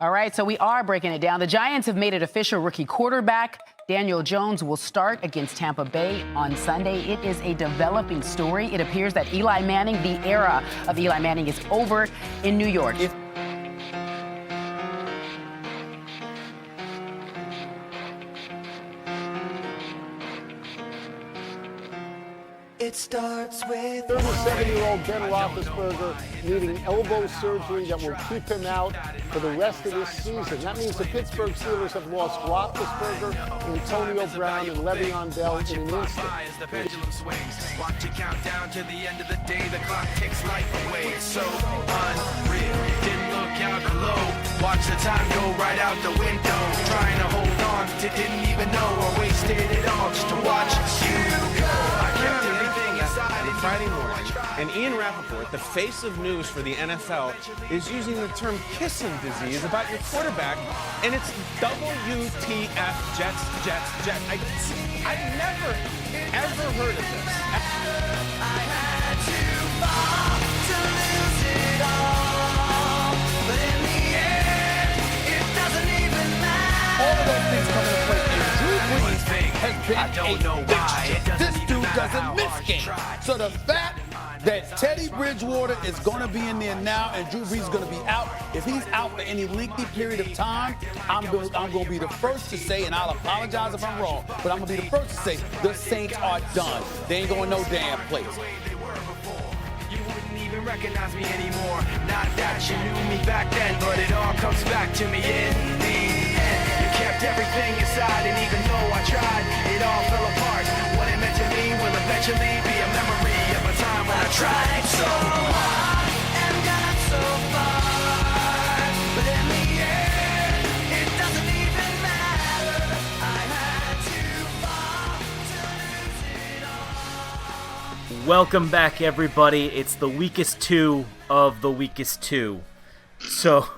All right, so we are breaking it down. The Giants have made it official. Rookie quarterback Daniel Jones will start against Tampa Bay on Sunday. It is a developing story. It appears that Eli Manning, the era of Eli Manning, is over in New York. It starts with 37-year-old Ben Roethlisberger needing elbow surgery that will keep him out for the rest of this season. That means the Pittsburgh Steelers have lost Roethlisberger, Antonio Brown, and Le'Veon Bell in an instant. the pendulum swings. Watch it count down to the end of the day. The clock takes life away. It's so unreal. Didn't look out below. Watch the time go right out the window. Trying to hold on to didn't even know or wasted it all just to watch you go. I kept everything inside. Friday morning, and Ian Rappaport, the face of news for the NFL, is using the term kissing disease about your quarterback, and it's WTF, Jets, Jets, Jets. I've never, ever heard of this. I had to fall to lose it all, but in the end, it doesn't even matter. All of those things come into play. And Drew Brees has been a fixture. This dude doesn't miss games. So the fact that Teddy Bridgewater is going to be in there now and Drew Brees is going to be out, if he's out for any lengthy period of time, I'm going to be the first to say, and I'll apologize if I'm wrong, but I'm going to be the first to say the Saints are done. They ain't going no damn place. You wouldn't even recognize me anymore. Not that you knew me back then, but it all comes back to me in the end. You kept everything inside, and even though I tried, it all fell apart. What it meant to me will eventually be a memory of a time when I tried so hard and got so far. But in the end, it doesn't even matter. I had to fall to lose it all. Welcome back, everybody. It's the weakest two of the weakest two. So,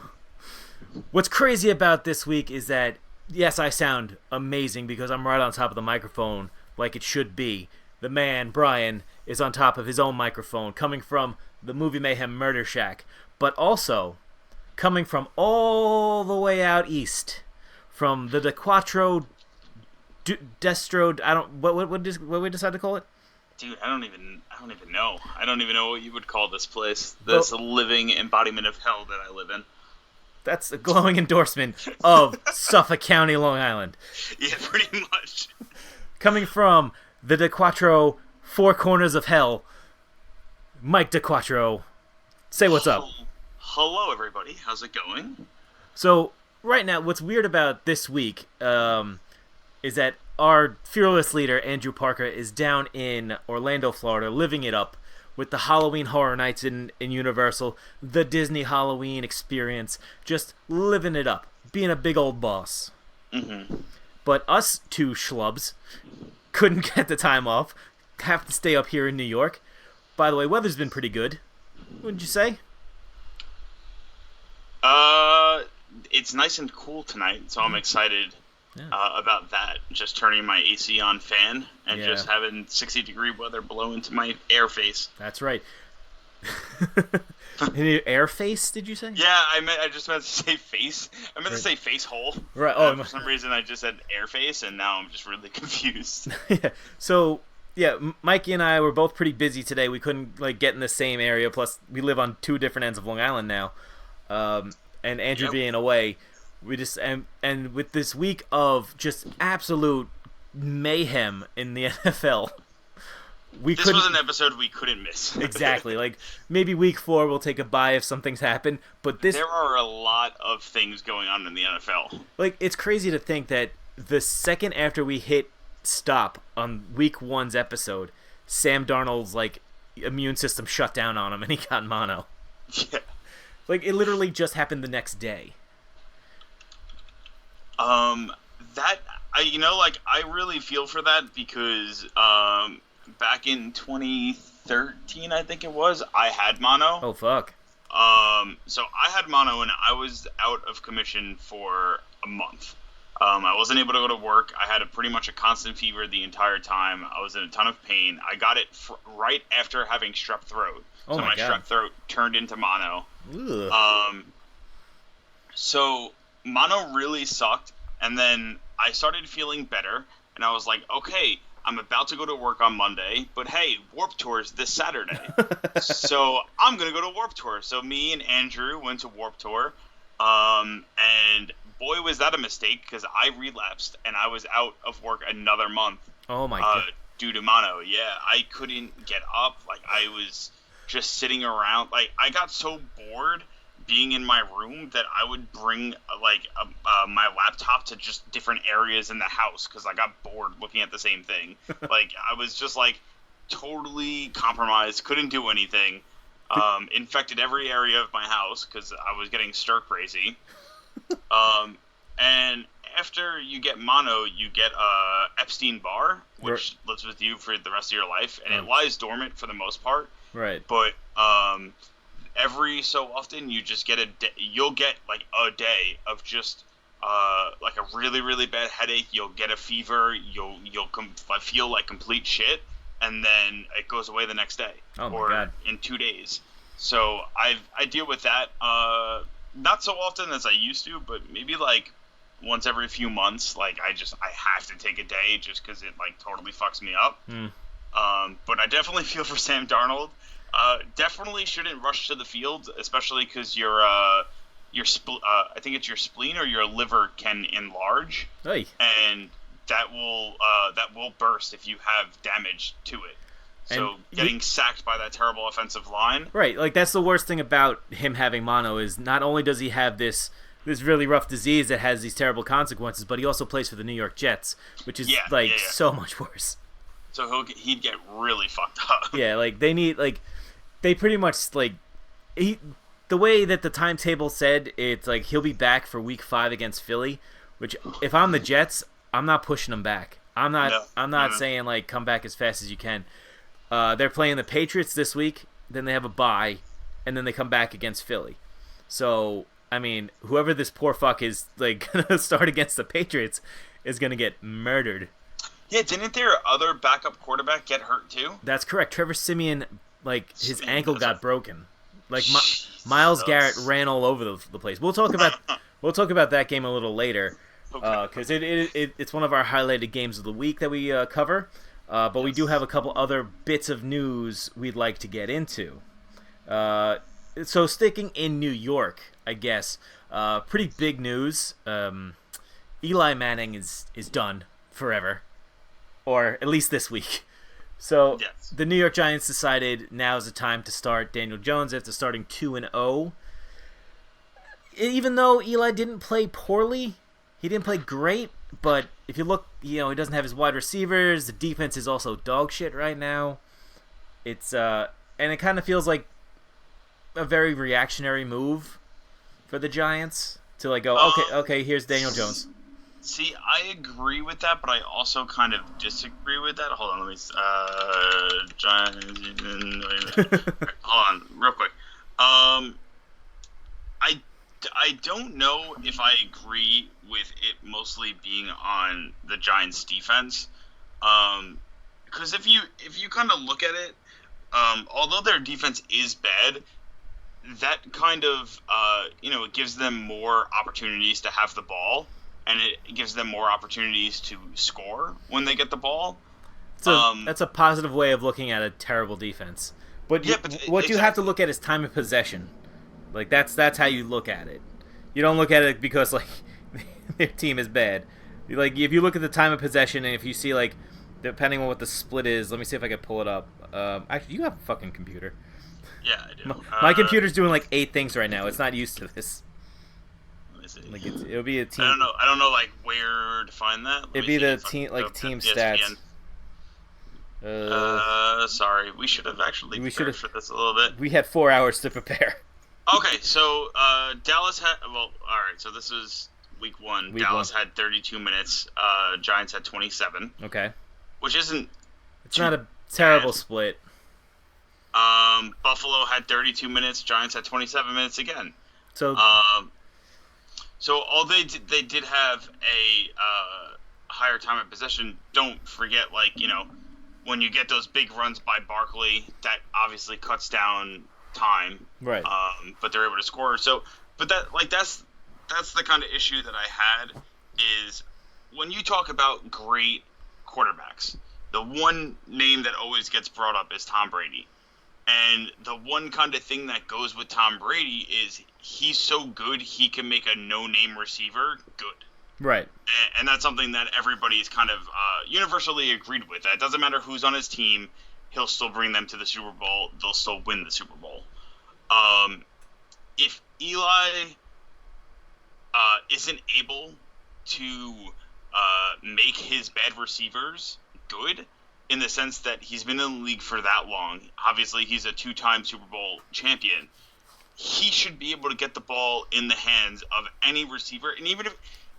what's crazy about this week is that, yes, I sound amazing because I'm right on top of the microphone like it should be. The man, Bryan, is on top of his own microphone, coming from the Movie Mayhem Murder Shack, but also coming from all the way out east, from the DeQuattro Destro. What we decide to call it? Dude, I don't even know. I don't even know what you would call this place. This living embodiment of hell that I live in. That's a glowing endorsement of Suffolk County, Long Island. Yeah, pretty much. Coming from the DeQuattro Four Corners of Hell, Mike DeQuattro. Say what's up. Hello, everybody. How's it going? So, right now, what's weird about this week is that our fearless leader, Andrew Parker, is down in Orlando, Florida, living it up with the Halloween Horror Nights in Universal, the Disney Halloween experience, just living it up, being a big old boss. Mm-hmm. But us two schlubs couldn't get the time off, have to stay up here in New York. By the way, weather's been pretty good, wouldn't you say? It's nice and cool tonight, so I'm excited about that. Just turning my AC on fan and just having 60-degree weather blow into my air face. That's right. Air face, did you say? Yeah, I just meant to say face. I meant to say face hole. Right. Oh, for some reason I just said air face, and now I'm just really confused. Yeah. So, yeah, Mikey and I were both pretty busy today. We couldn't get in the same area. Plus, we live on two different ends of Long Island now. And Andrew being away, we just and with this week of just absolute mayhem in the NFL. This was an episode we couldn't miss. Exactly. Maybe week 4 we'll take a bye if something's happened, but there are a lot of things going on in the NFL. It's crazy to think that the second after we hit stop on week 1's episode, Sam Darnold's immune system shut down on him and he got mono. Yeah. It literally just happened the next day. I really feel for that because back in 2013, I think it was, I had mono. Oh, fuck. So I had mono and I was out of commission for a month. I wasn't able to go to work. I had pretty much a constant fever the entire time. I was in a ton of pain. I got it right after having strep throat. Oh, so my God. strep throat turned into mono. Ugh. So mono really sucked, and then I started feeling better, and I was like, okay, I'm about to go to work on Monday, but hey, Warped Tour's this Saturday. So I'm going to go to Warped Tour. So me and Andrew went to Warped Tour, and boy, was that a mistake, because I relapsed, and I was out of work another month. Oh, my God. Due to mono. Yeah, I couldn't get up. Like, I was just sitting around. Like, I got so bored being in my room that I would bring my laptop to just different areas in the house because I got bored looking at the same thing. Like, I was just like totally compromised, couldn't do anything. Infected every area of my house because I was getting stir crazy. And after you get mono, you get Epstein-Barr, which lives with you for the rest of your life, and it lies dormant for the most part. Right. But every so often you just get you'll get like a day of just like a really, really bad headache. You'll get a fever. You'll feel like complete shit, and then it goes away the next day God. In 2 days. So I deal with that not so often as I used to, but maybe like once every few months. Like I have to take a day just because it like totally fucks me up. But I definitely feel for Sam Darnold. Definitely shouldn't rush to the field, especially because I think it's your spleen or your liver can enlarge, and that will burst if you have damage to it. So getting sacked by that terrible offensive line, right? Like that's the worst thing about him having mono is not only does he have this really rough disease that has these terrible consequences, but he also plays for the New York Jets, which is so much worse. So he'd get really fucked up. Yeah, like they pretty much like the way that the timetable said, it's like he'll be back for Week 5 against Philly. Which if I'm the Jets, I'm not pushing him back. I'm not saying like come back as fast as you can. They're playing the Patriots this week, then they have a bye, and then they come back against Philly. So I mean, whoever this poor fuck is like gonna start against the Patriots is gonna get murdered. Yeah, didn't their other backup quarterback get hurt too? That's correct. Trevor Siemian, his ankle got broken. Like Myles Garrett ran all over the place. We'll talk about that game a little later, because it's one of our highlighted games of the week that we cover. But we do have a couple other bits of news we'd like to get into. So sticking in New York, I guess, pretty big news. Eli Manning is done forever, or at least this week. So the New York Giants decided now is the time to start Daniel Jones after starting 2-0. Even though Eli didn't play poorly, he didn't play great. But if you look, he doesn't have his wide receivers. The defense is also dog shit right now. It's and it kind of feels like a very reactionary move for the Giants to go, okay, here's Daniel Jones. See, I agree with that, but I also kind of disagree with that. Hold on, let me... Hold on, real quick. I don't know if I agree with it mostly being on the Giants' defense. Because if you kind of look at it, although their defense is bad, that kind of, it gives them more opportunities to have the ball. And it gives them more opportunities to score when they get the ball. So that's a positive way of looking at a terrible defense. But what you have to look at is time of possession. Like that's how you look at it. You don't look at it because their team is bad. If you look at the time of possession and if you see depending on what the split is, let me see if I can pull it up. Actually, you have a fucking computer. Yeah, I do. My computer's doing 8 things right now. It's not used to this. It'll be a team. I don't know where to find that. It'd be the team team stats. Sorry, we should have actually prepared for this a little bit. We had 4 hours to prepare. Okay, so Dallas had all right. So this is week 1. Dallas had 32 minutes. Giants had 27. Okay. Which isn't. It's not a terrible split. Buffalo had 32 minutes. Giants had 27 minutes again. So. So they did have a higher time of possession. Don't forget, when you get those big runs by Barkley, that obviously cuts down time. Right. But they're able to score. So, but that's that's the kind of issue that I had is when you talk about great quarterbacks, the one name that always gets brought up is Tom Brady. And the one kind of thing that goes with Tom Brady is he's so good he can make a no-name receiver good. Right. And that's something that everybody's kind of universally agreed with. It doesn't matter who's on his team, he'll still bring them to the Super Bowl. They'll still win the Super Bowl. If Eli isn't able to make his bad receivers good, in the sense that he's been in the league for that long, obviously he's a 2-time Super Bowl champion, he should be able to get the ball in the hands of any receiver. And even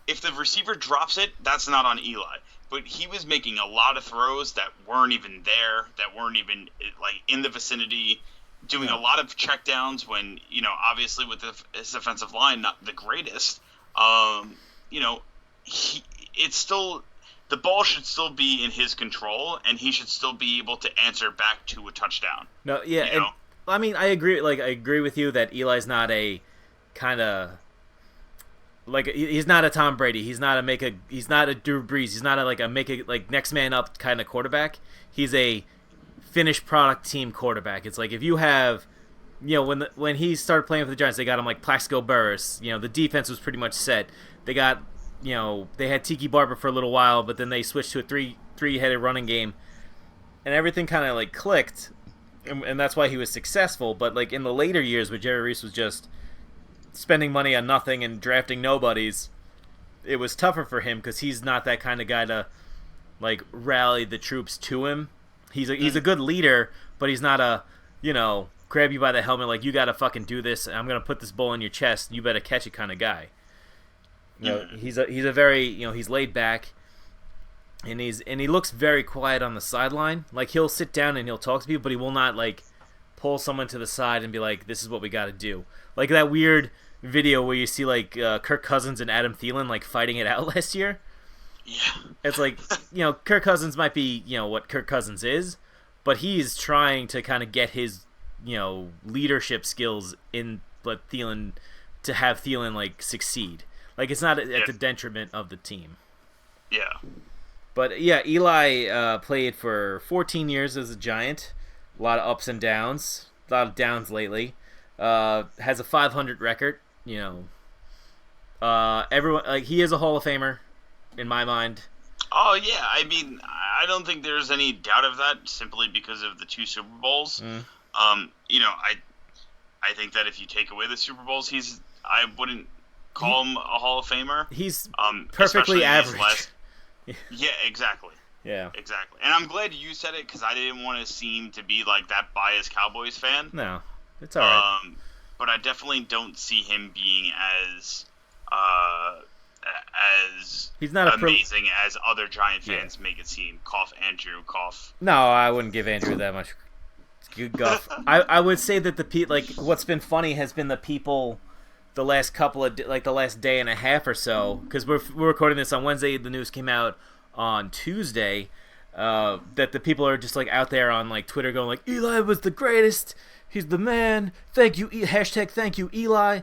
if the receiver drops it, that's not on Eli. But he was making a lot of throws that weren't even there, that weren't even like in the vicinity, doing a lot of checkdowns when, obviously with his offensive line, not the greatest. It's still, the ball should still be in his control, and he should still be able to answer back to a touchdown. No, yeah, I mean, I agree. Like, I agree with you that Eli's not a kind of like, he's not a Tom Brady. He's not a Drew Brees. He's not a next man up kind of quarterback. He's a finished product team quarterback. It's like if you have, when he started playing for the Giants, they got him like Plaxico Burress. The defense was pretty much set. They got, they had Tiki Barber for a little while, but then they switched to a three-headed running game, and everything kind of like clicked, and that's why he was successful. But like in the later years, where Jerry Reese was just spending money on nothing and drafting nobodies, it was tougher for him because he's not that kind of guy to like rally the troops to him. He's a good leader, but he's not a grab you by the helmet like you got to fucking do this. I'm gonna put this ball in your chest. You better catch it kind of guy. He's a very he's laid back, and he looks very quiet on the sideline. Like he'll sit down and he'll talk to people, but he will not like pull someone to the side and be like, "This is what we got to do." Like that weird video where you see like Kirk Cousins and Adam Thielen like fighting it out last year. Yeah, it's like Kirk Cousins might be what Kirk Cousins is, but he's trying to kind of get his leadership skills in, but Thielen to have Thielen like succeed. Like, it's not at the detriment of the team. Yeah. But, yeah, Eli played for 14 years as a Giant. A lot of ups and downs. A lot of downs lately. Has a 500 record, everyone, like, he is a Hall of Famer, in my mind. Oh, yeah. I mean, I don't think there's any doubt of that, simply because of the 2 Super Bowls. I think that if you take away the Super Bowls, I wouldn't call him a Hall of Famer. He's perfectly average. Yeah, exactly. Yeah. Exactly. And I'm glad you said it, because I didn't want to seem to be like that biased Cowboys fan. No, it's all right. But I definitely don't see him being as he's not amazing as other Giant fans make it seem. Cough, Andrew, cough. No, I wouldn't give Andrew that much guff. I would say that what's been funny has been the people the last couple of the last day and a half or so, because we're recording this on Wednesday. The news came out on Tuesday that the people are just like out there on like Twitter going like, Eli was the greatest, he's the man, thank you, hashtag thank you Eli.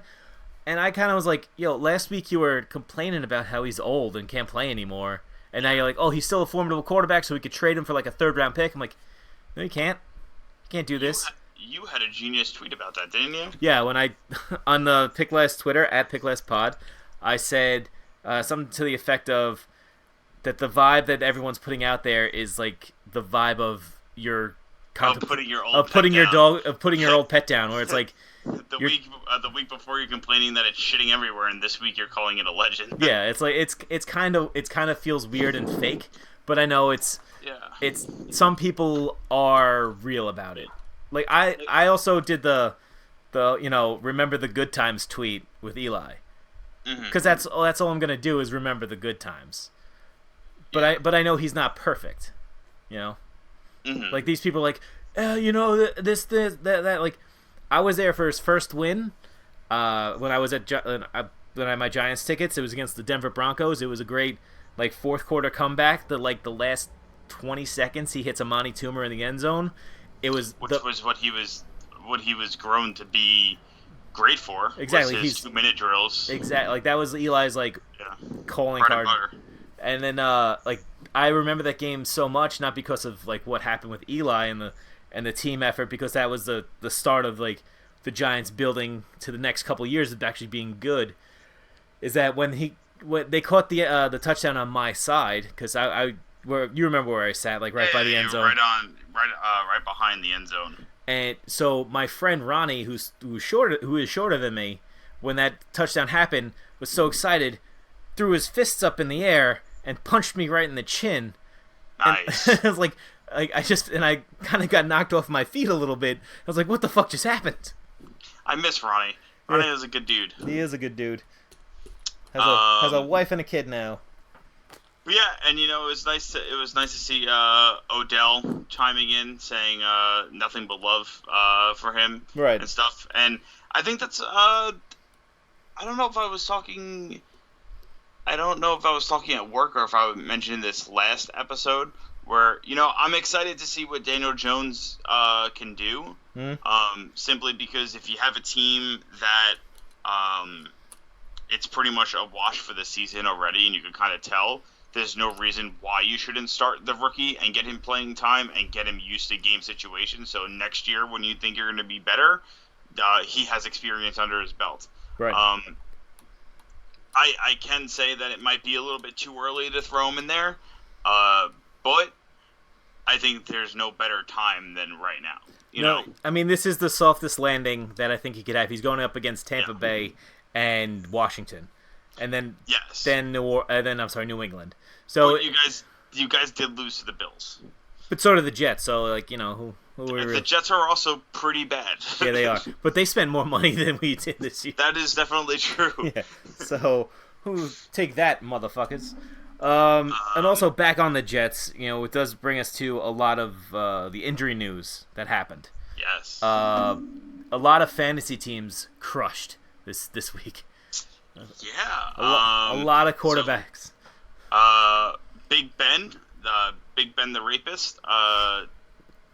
And I kind of was like, last week you were complaining about how he's old and can't play anymore, and now you're like, oh, he's still a formidable quarterback, so we could trade him for like a 3rd round pick. I'm like, no, you can't do this. You had a genius tweet about that, didn't you? Yeah, when I, on the Pickless Twitter, @PicklessPod, I said something to the effect of that the vibe that everyone's putting out there is like the vibe of putting your old pet down, where it's like the week before you're complaining that it's shitting everywhere, and this week you're calling it a legend. Yeah, it's like it's kind of feels weird and fake, but I know it's some people are real about it. Like I also did the remember the good times tweet with Eli, because that's all I'm gonna do is remember the good times. But I know he's not perfect, Like these people are like, this that like, I was there for his first win, when I was when I had my Giants tickets. It was against the Denver Broncos. It was a great like 4th quarter comeback. The last 20 seconds he hits Amani Toomer in the end zone. It was what he was grown to be great for. Exactly, Was his he's 2-minute drills. exactly like that was Eli's like Yeah. calling Bread and card. butter. And then like I remember that game so much, not because of like what happened with Eli and the team effort, because that was the start of like the Giants building to the next couple years of actually being good. Is that when they caught the touchdown on my side, because I where you remember where I sat, like right by the end zone, right behind the end zone. and so my friend Ronnie, who is shorter than me, when that touchdown happened, was so excited, threw his fists up in the air and punched me right in the chin. Nice. And I was like, I kind of got knocked off my feet a little bit. I was like, what the fuck just happened? I miss Ronnie. Ronnie is a good dude. He is a good dude. Has a wife and a kid now. But yeah, and it was nice to see Odell chiming in, saying nothing but love for him, Right. and stuff. And I think that's I don't know if I was talking at work or if I mentioned this last episode, where I'm excited to see what Daniel Jones can do. Simply because if you have a team that it's pretty much a wash for the season already, and you can kind of tell, there's no reason why you shouldn't start the rookie and get him playing time and get him used to game situations. So next year, when you think you're going to be better, he has experience under his belt. Right. I can say that it might be a little bit too early to throw him in there, but I think there's no better time than right now. You know? I mean, this is the softest landing that I think he could have. He's going up against Tampa Bay and Washington, and then New England. So you guys did lose to the Bills, but so did the Jets. So like who the Jets are also pretty bad. Yeah, they are. But they spend more money than we did this year. That is definitely true. Yeah. So take that, motherfuckers. And also back on the Jets, it does bring us to a lot of the injury news that happened. Yes. A lot of fantasy teams crushed this week. Yeah. A lot of quarterbacks. Big Ben the rapist,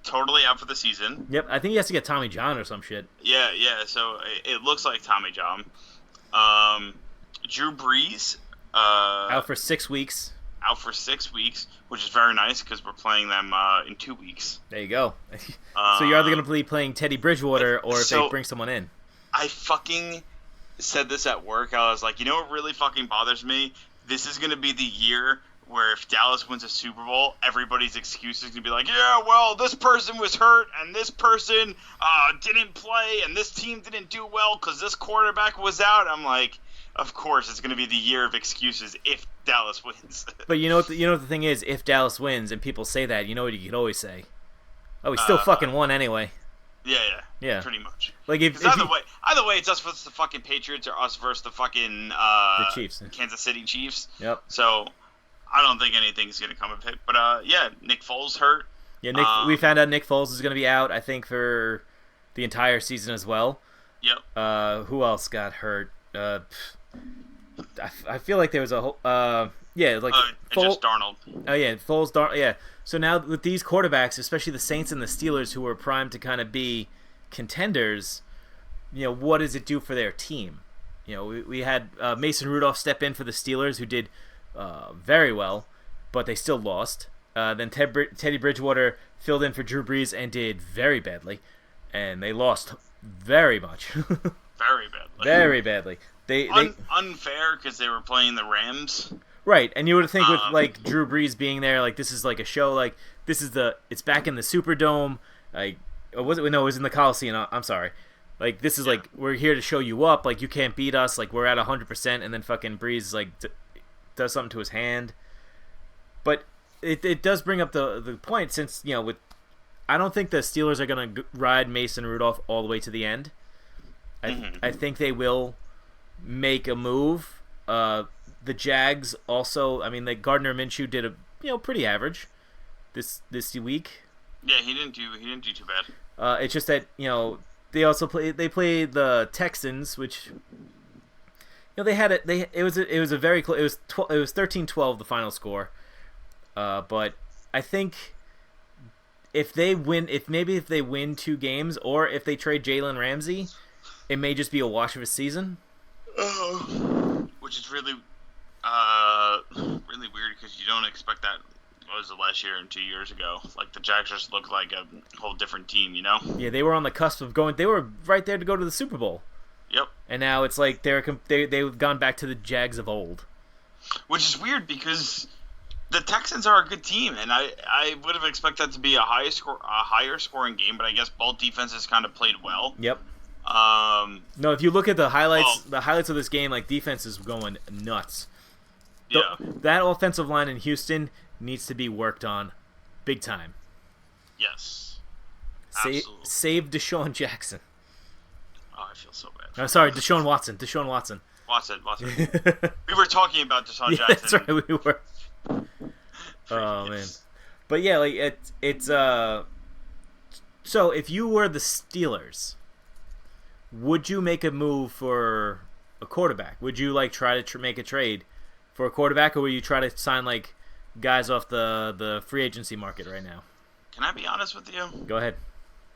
totally out for the season. Yep, I think he has to get Tommy John or some shit. Yeah. So it looks like Tommy John. Drew Brees. Out for 6 weeks. Which is very nice because we're playing them in 2 weeks. There you go. So you're either going to be playing Teddy Bridgewater or if they bring someone in. I fucking said this at work. I was like, what really fucking bothers me? This is going to be the year where if Dallas wins a Super Bowl, everybody's excuse is going to be like, yeah, well, this person was hurt and this person didn't play and this team didn't do well because this quarterback was out. I'm like, of course, it's going to be the year of excuses if Dallas wins. But you know what the thing is? If Dallas wins and people say that, you know what you could always say? Oh, he still fucking won anyway. Yeah. Pretty much. Like if either way, it's us versus the fucking Patriots or us versus the fucking the Chiefs, Kansas City Chiefs. Yep. So I don't think anything's going to come of it. But Nick Foles hurt. Yeah, we found out Nick Foles is going to be out, I think, for the entire season as well. Yep. Who else got hurt? I feel like there was a whole just Darnold. Oh yeah, Foles, yeah. So now with these quarterbacks, especially the Saints and the Steelers, who are primed to kind of be contenders, what does it do for their team? We had Mason Rudolph step in for the Steelers, who did very well, but they still lost. Then Teddy Bridgewater filled in for Drew Brees and did very badly, and they lost very much. Very badly. Very badly. They unfair because they were playing the Rams. Right, and you would think with like Drew Brees being there, like this is like a show, like it's back in the Superdome, like it was in the Coliseum. I'm sorry, like this is like we're here to show you up, like you can't beat us, like we're at 100%, and then fucking Brees like does something to his hand. But it does bring up the point, since I don't think the Steelers are gonna ride Mason Rudolph all the way to the end. I think they will make a move. The Jags also, I mean, like Gardner Minshew did a pretty average this week. Yeah, he didn't do too bad. It's just that they also played the Texans, which they had it. It was a very close. It was 13-12 the final score. But I think if they win 2 games, or if they trade Jalen Ramsey, it may just be a wash of a season. Which is really really weird because you don't expect that. What was it, last year and 2 years ago? Like, the Jags just looked like a whole different team, you know? Yeah, they were on the cusp of going. They were right there to go to the Super Bowl. Yep. And now it's like they've gone back to the Jags of old. Which is weird because the Texans are a good team, and I would have expected that to be a higher scoring game, but I guess both defenses kind of played well. Yep. No, if you look at the highlights of this game, like, defense is going nuts. Yeah. That offensive line in Houston needs to be worked on big time. Yes. Absolutely. Save Deshaun Jackson. Oh, I feel so bad. No, sorry, Deshaun Watson. Watson. We were talking about Deshaun Yeah, Jackson. that's right, we were. Oh, man. But yeah, like, it's so if you were the Steelers, would you make a move for a quarterback? Would you, like, try to make a trade for a quarterback, or would you try to sign, like, guys off the free agency market right now? Can I be honest with you? Go ahead.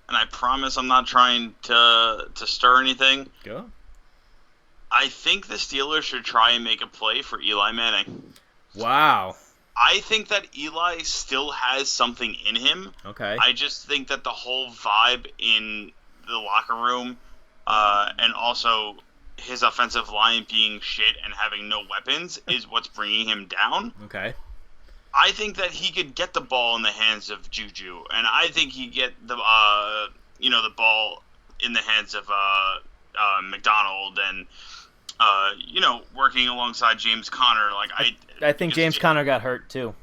And I promise I'm not trying to stir anything. Go. I think the Steelers should try and make a play for Eli Manning. Wow. I think that Eli still has something in him. Okay. I just think that the whole vibe in the locker room, and also his offensive line being shit and having no weapons is what's bringing him down. Okay. I think that he could get the ball in the hands of Juju, and I think he get the the ball in the hands of McDonald and working alongside James Conner. Like I think James Conner got hurt too.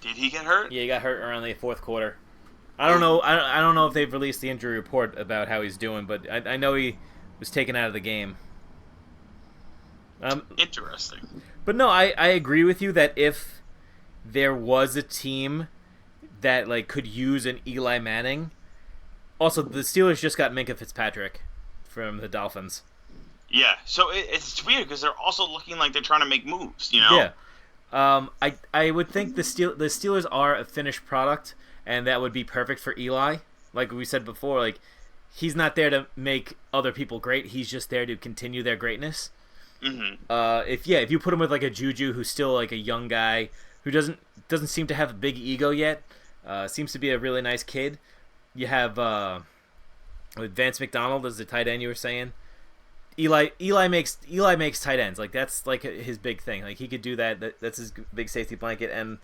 Did he get hurt? Yeah, he got hurt around the fourth quarter. I don't know. I don't know if they've released the injury report about how he's doing, but I know he was taken out of the game. Interesting. But no, I agree with you that if there was a team that, like, could use an Eli Manning. Also, the Steelers just got Minkah Fitzpatrick from the Dolphins. Yeah, so it's weird because they're also looking like they're trying to make moves, you know? Yeah. I would think the Steelers are a finished product, and that would be perfect for Eli. Like we said before, like, he's not there to make other people great. He's just there to continue their greatness. Mm-hmm. If you put him with, like, a Juju who's still, like, a young guy who doesn't seem to have a big ego yet, seems to be a really nice kid. You have Vance McDonald as the tight end you were saying. Eli makes tight ends. Like, that's, like, his big thing. Like, he could do that. That's his big safety blanket, and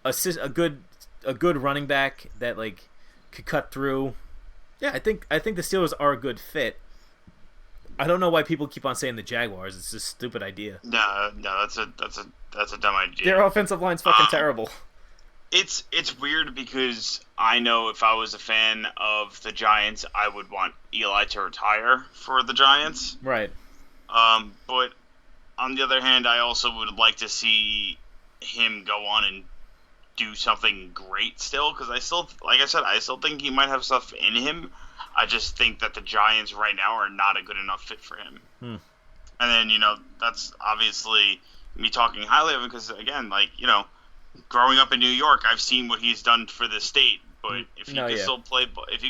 a good running back that, like, could cut through. Yeah, I think the Steelers are a good fit. I don't know why people keep on saying the Jaguars. It's just a stupid idea. No, that's a dumb idea. Their offensive line's fucking terrible. It's weird because I know if I was a fan of the Giants, I would want Eli to retire for the Giants. Right. But on the other hand, I also would like to see him go on and do something great still, because I still think he might have stuff in him. I just think that the Giants right now are not a good enough fit for him. And then, that's obviously me talking highly of him because, again, like, growing up in New York, I've seen what he's done for the state. But if he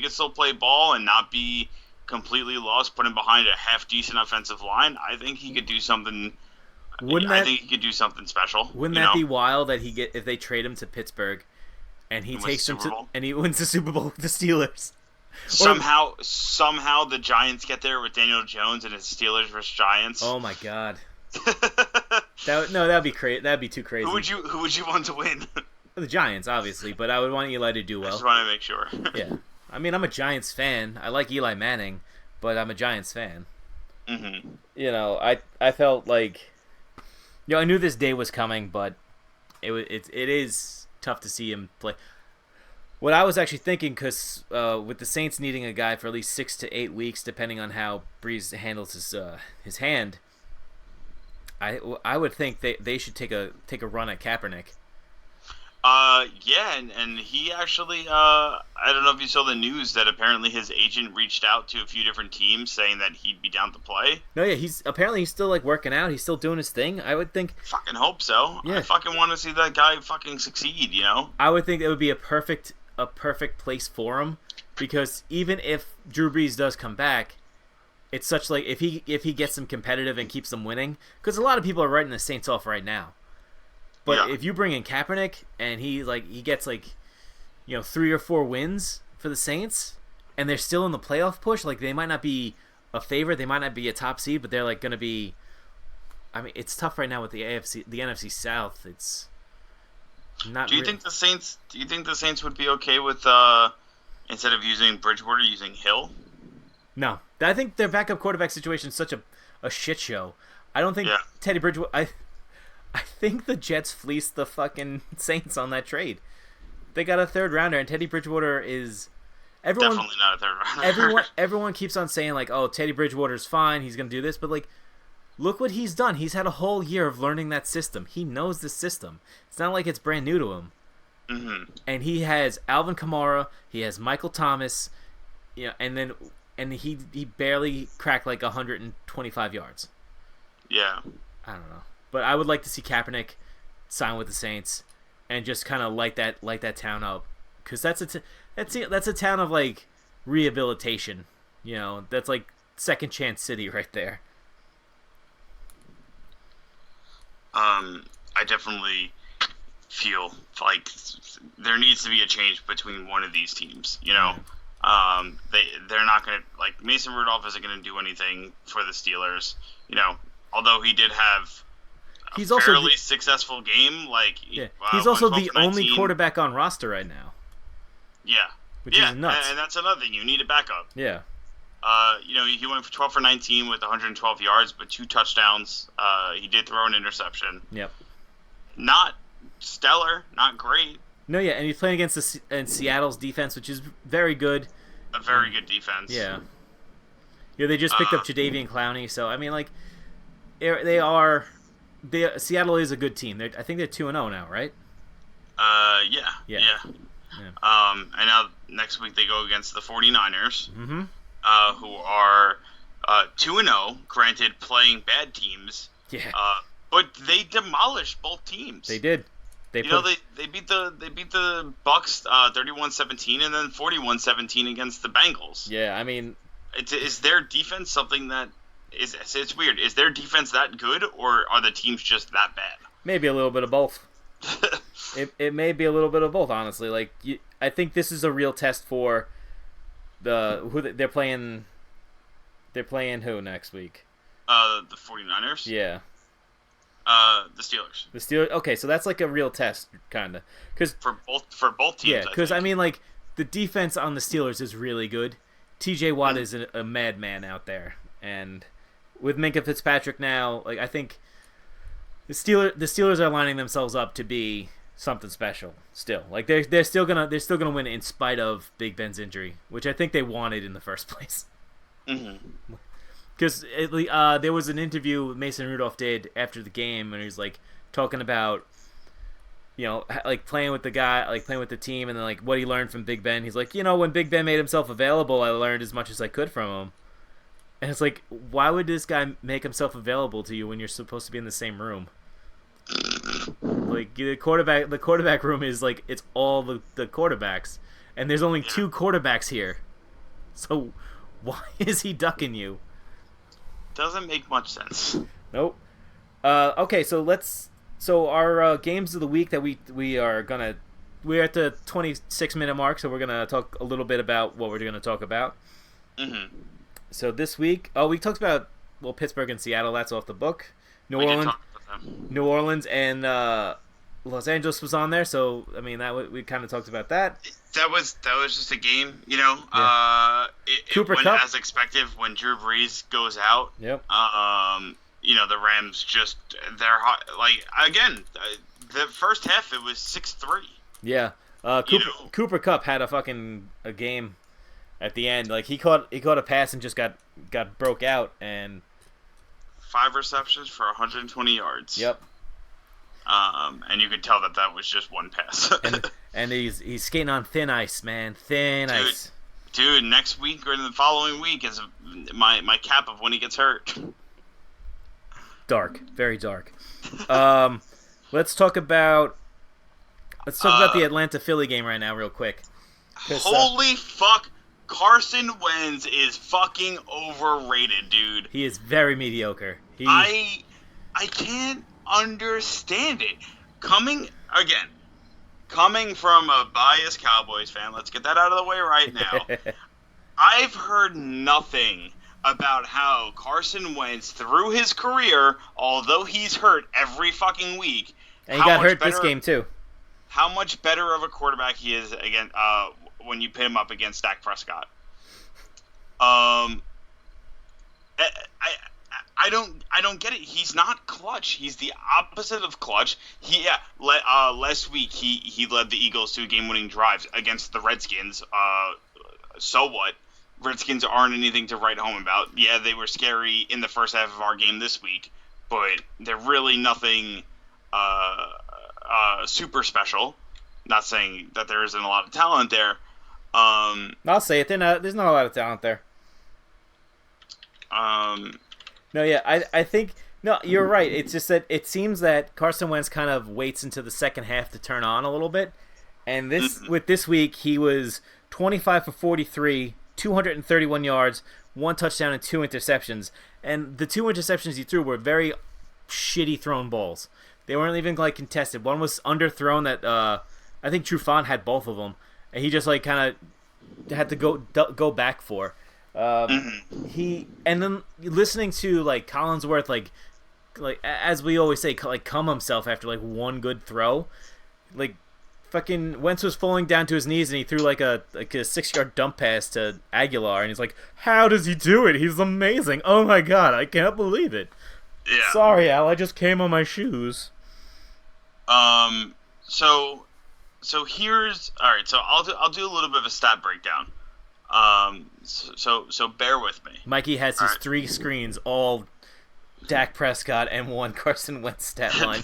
could still play ball and not be completely lost, put him behind a half decent offensive line, I think he could do something. I think he could do something special. Wouldn't that be wild that if they trade him to Pittsburgh and he takes them and he wins the Super Bowl with the Steelers? Somehow the Giants get there with Daniel Jones and it's Steelers versus Giants. Oh my God. That'd be crazy. That'd be too crazy. Who would you want to win? The Giants, obviously, but I would want Eli to do well. I just want to make sure. Yeah, I mean, I'm a Giants fan. I like Eli Manning, but I'm a Giants fan. Mm-hmm. I felt like, I knew this day was coming, but it is tough to see him play. What I was actually thinking, because with the Saints needing a guy for at least 6 to 8 weeks, depending on how Breeze handles his hand, I would think they should take a run at Kaepernick. Yeah, and he actually, I don't know if you saw the news that apparently his agent reached out to a few different teams saying that he'd be down to play. No, yeah, he's still, like, working out. He's still doing his thing. I would think. Fucking hope so. Yeah. I fucking want to see that guy fucking succeed, I would think it would be a perfect place for him, because even if Drew Brees does come back, it's such like if he gets them competitive and keeps them winning, because a lot of people are writing the Saints off right now. But if you bring in Kaepernick and he gets 3 or 4 wins for the Saints, and they're still in the playoff push, like they might not be a favorite, they might not be a top seed, but they're like going to be. I mean, it's tough right now with the NFC South. It's not. Do you think the Saints would be okay with instead of using Bridgewater, using Hill? No, I think their backup quarterback situation is such a shit show. I don't think Teddy Bridgewater. I think the Jets fleeced the fucking Saints on that trade. They got a 3rd rounder, and Teddy Bridgewater is definitely not a 3rd rounder. Everyone keeps on saying like, "Oh, Teddy Bridgewater's fine. He's gonna do this," but like, look what he's done. He's had a whole year of learning that system. He knows the system. It's not like it's brand new to him. Mm-hmm. And he has Alvin Kamara. He has Michael Thomas. And he barely cracked like 125 yards. Yeah. I don't know, but I would like to see Kaepernick sign with the Saints and just kind of light that town up, because that's a town of like rehabilitation. That's like second chance city right there. I definitely feel like there needs to be a change between one of these teams. They're not gonna, like, Mason Rudolph isn't gonna do anything for the Steelers. Although he did have a fairly successful game. He's also the only quarterback on roster right now. Yeah, which is nuts. And that's another thing. You need a backup. Yeah. He went for 12 for 19 with 112 yards, but 2 touchdowns. He did throw an interception. Yep. Not stellar, not great. No, yeah, and he's playing against Seattle's defense, which is very good. A very good defense. Yeah. They just picked up Jadeveon Clowney, so I mean, like, Seattle is a good team. I think they're 2-0 now, right? Yeah. And now next week they go against the 49ers, who are 2-0. Granted, playing bad teams. Yeah. But they demolished both teams. They did. They beat the Bucks 31-17 and then 41-17 against the Bengals. Yeah, I mean, is their defense something that is? It's weird. Is their defense that good, or are the teams just that bad? Maybe a little bit of both. It may be a little bit of both, honestly. Like, I think this is a real test for who they're playing. They're playing who next week? The 49ers. Yeah. The Steelers. The Steelers. Okay, so that's like a real test, kind of, because for both teams. Yeah, because I mean, like, the defense on the Steelers is really good. T.J. Watt is a madman out there, and with Minkah Fitzpatrick now, like, I think the Steelers are lining themselves up to be something special. Still, like, they're still gonna win in spite of Big Ben's injury, which I think they wanted in the first place. Mm-hmm. Because there was an interview Mason Rudolph did after the game, and he was like talking about, like playing with the guy, like playing with the team, and then like what he learned from Big Ben. He's like, when Big Ben made himself available, I learned as much as I could from him. And it's like, why would this guy make himself available to you when you're supposed to be in the same room? Like, the quarterback room is like, it's all the quarterbacks, and there's only 2 quarterbacks here. So why is he ducking you? Doesn't make much sense. Nope. Okay, so our games of the week that we're at the 26-minute mark, so we're gonna talk a little bit about what we're gonna talk about. Mm-hmm. So this week, we talked about Pittsburgh and Seattle. That's off the book. New Orleans and Los Angeles was on there. So I mean, we kind of talked about that. That was just a game, Yeah. It Cooper went Kupp. as expected when Drew Brees goes out. Yep. The Rams just, they're hot. Like, again, the first half it was 6-3. Yeah. Cooper Kupp had a game at the end. Like, he caught a pass and just got broke out, and 5 receptions for 120 yards. Yep. And you could tell that was just one pass. and he's skating on thin ice, man. Thin ice. Dude, next week or the following week is my cap of when he gets hurt. Dark, very dark. Let's talk about the Atlanta Philly game right now, real quick. Holy fuck, Carson Wentz is fucking overrated, dude. He is very mediocre. I can't understand it. Coming from a biased Cowboys fan, let's get that out of the way right now. I've heard nothing about how Carson Wentz, through his career, although he's hurt every fucking week, and he got hurt this game too. How much better of a quarterback he is again when you pit him up against Dak Prescott. I don't get it. He's not clutch. He's the opposite of clutch. Last week he led the Eagles to a game-winning drive against the Redskins. So what? Redskins aren't anything to write home about. Yeah, they were scary in the first half of our game this week, but they're really nothing super special. Not saying that there isn't a lot of talent there. I'll say it. There's not a lot of talent there. No, yeah, I think no, you're right. It's just that it seems that Carson Wentz kind of waits until the second half to turn on a little bit. And with this week, he was 25 for 43, 231 yards, 1 touchdown, and 2 interceptions. And the 2 interceptions he threw were very shitty thrown balls. They weren't even contested. One was underthrown that I think Trufant had both of them, and he just kind of had to go back for. He and then listening to Collinsworth like as we always say calm himself after one good throw. Fucking Wentz was falling down to his knees and he threw a 6-yard dump pass to Aguilar, and he's like, how does he do it? He's amazing. Oh my god, I can't believe it. Yeah. Sorry, Al, I just came on my shoes. So here's alright, so I'll do a little bit of a stat breakdown. So bear with me. Mikey has his 3 screens, all Dak Prescott and 1 Carson Wentz stat line.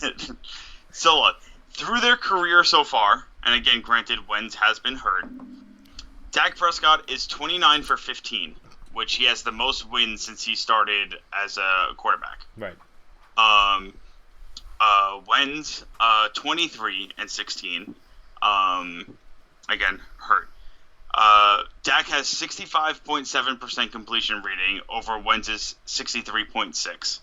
So look, through their career so far, and again, granted, Wentz has been hurt, Dak Prescott is 29 for 15, which he has the most wins since he started as a quarterback. Right. Wentz, 23 and 16. Again, hurt. Dak has 65.7% completion rating over Wentz's 63.6.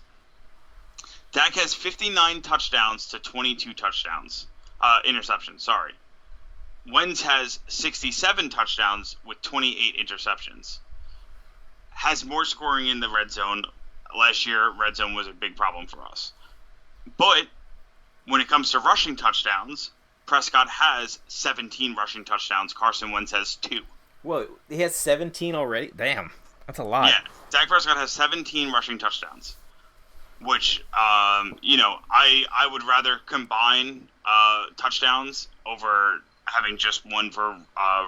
Dak has 59 touchdowns to 22 interceptions, sorry. Wentz has 67 touchdowns with 28 interceptions. Has more scoring in the red zone. Last year, red zone was a big problem for us. But when it comes to rushing touchdowns, Prescott has 17 rushing touchdowns. Carson Wentz has 2. Whoa, he has 17 already? Damn, that's a lot. Yeah, Dak Prescott has 17 rushing touchdowns, which, I would rather combine touchdowns over having just one for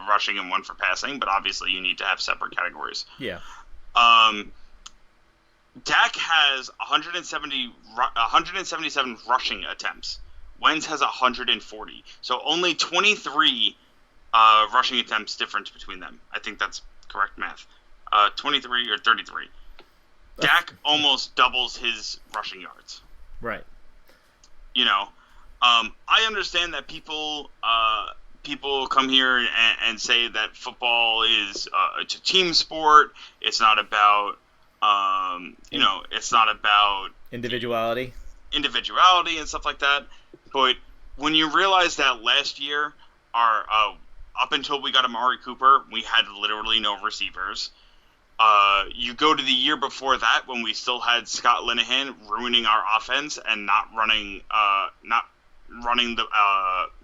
rushing and one for passing, but obviously you need to have separate categories. Yeah. Dak has 177 rushing attempts. Wentz has 140. So only 23 rushing attempts difference between them. I think that's correct math. 23 or 33. Dak almost doubles his rushing yards. Right. I understand that people come here and say that football is it's a team sport. It's not about it's not about individuality and stuff like that. But when you realize that last year, up until we got Amari Cooper, we had literally no receivers. You go to the year before that when we still had Scott Linehan ruining our offense and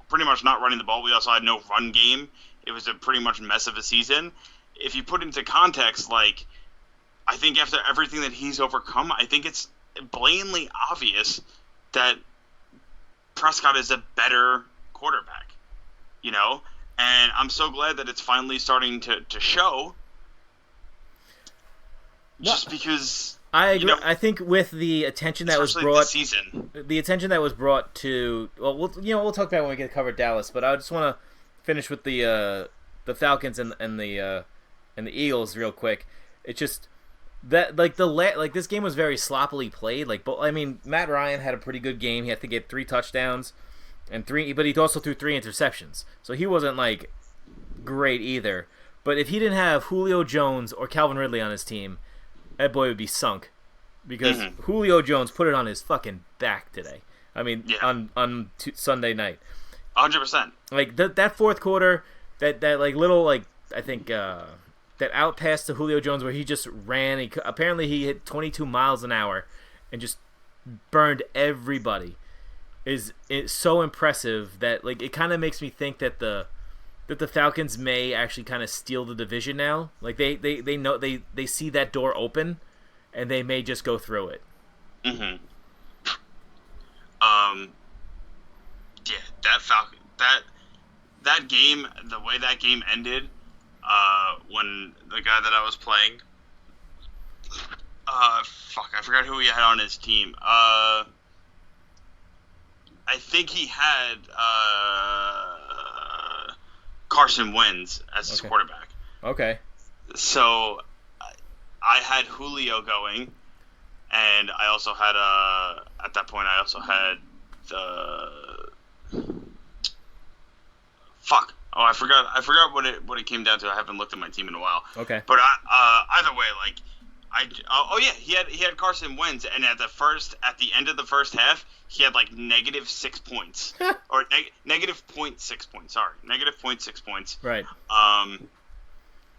pretty much not running the ball. We also had no run game. It was a pretty much mess of a season. If you put into context, I think after everything that he's overcome, I think it's blatantly obvious that Prescott is a better quarterback, and I'm so glad that it's finally starting to show. Just because I agree. I think with the attention that was brought this season, the attention that was brought to we'll talk about it when we get to cover Dallas, but I just want to finish with the Falcons and the Eagles real quick. It's just that this game was very sloppily played. Matt Ryan had a pretty good game. He had to get 3 touchdowns but he also threw 3 interceptions. So he wasn't great either. But if he didn't have Julio Jones or Calvin Ridley on his team, that boy would be sunk. Because Julio Jones put it on his fucking back today. I mean, on Sunday night. 100%. Like, that fourth quarter, that like, little, like, I think, that out pass to Julio Jones where he just ran. Apparently he hit 22 miles an hour and just burned everybody. It's so impressive that, like, it kind of makes me think that the Falcons may actually kind of steal the division now. Like, they know they see that door open, and they may just go through it. Mm-hmm. Yeah, that game, the way that game ended, when the guy that I was playing, I forgot who he had on his team. I think he had Carson Wentz as his quarterback. Okay. So I had Julio going, and I also had at that point I also had I forgot what it came down to. I haven't looked at my team in a while. Okay. But either way, like he had Carson Wentz, and at the end of the first half, he had like -6 points or -0.6 points. Sorry, -0.6 points. Right.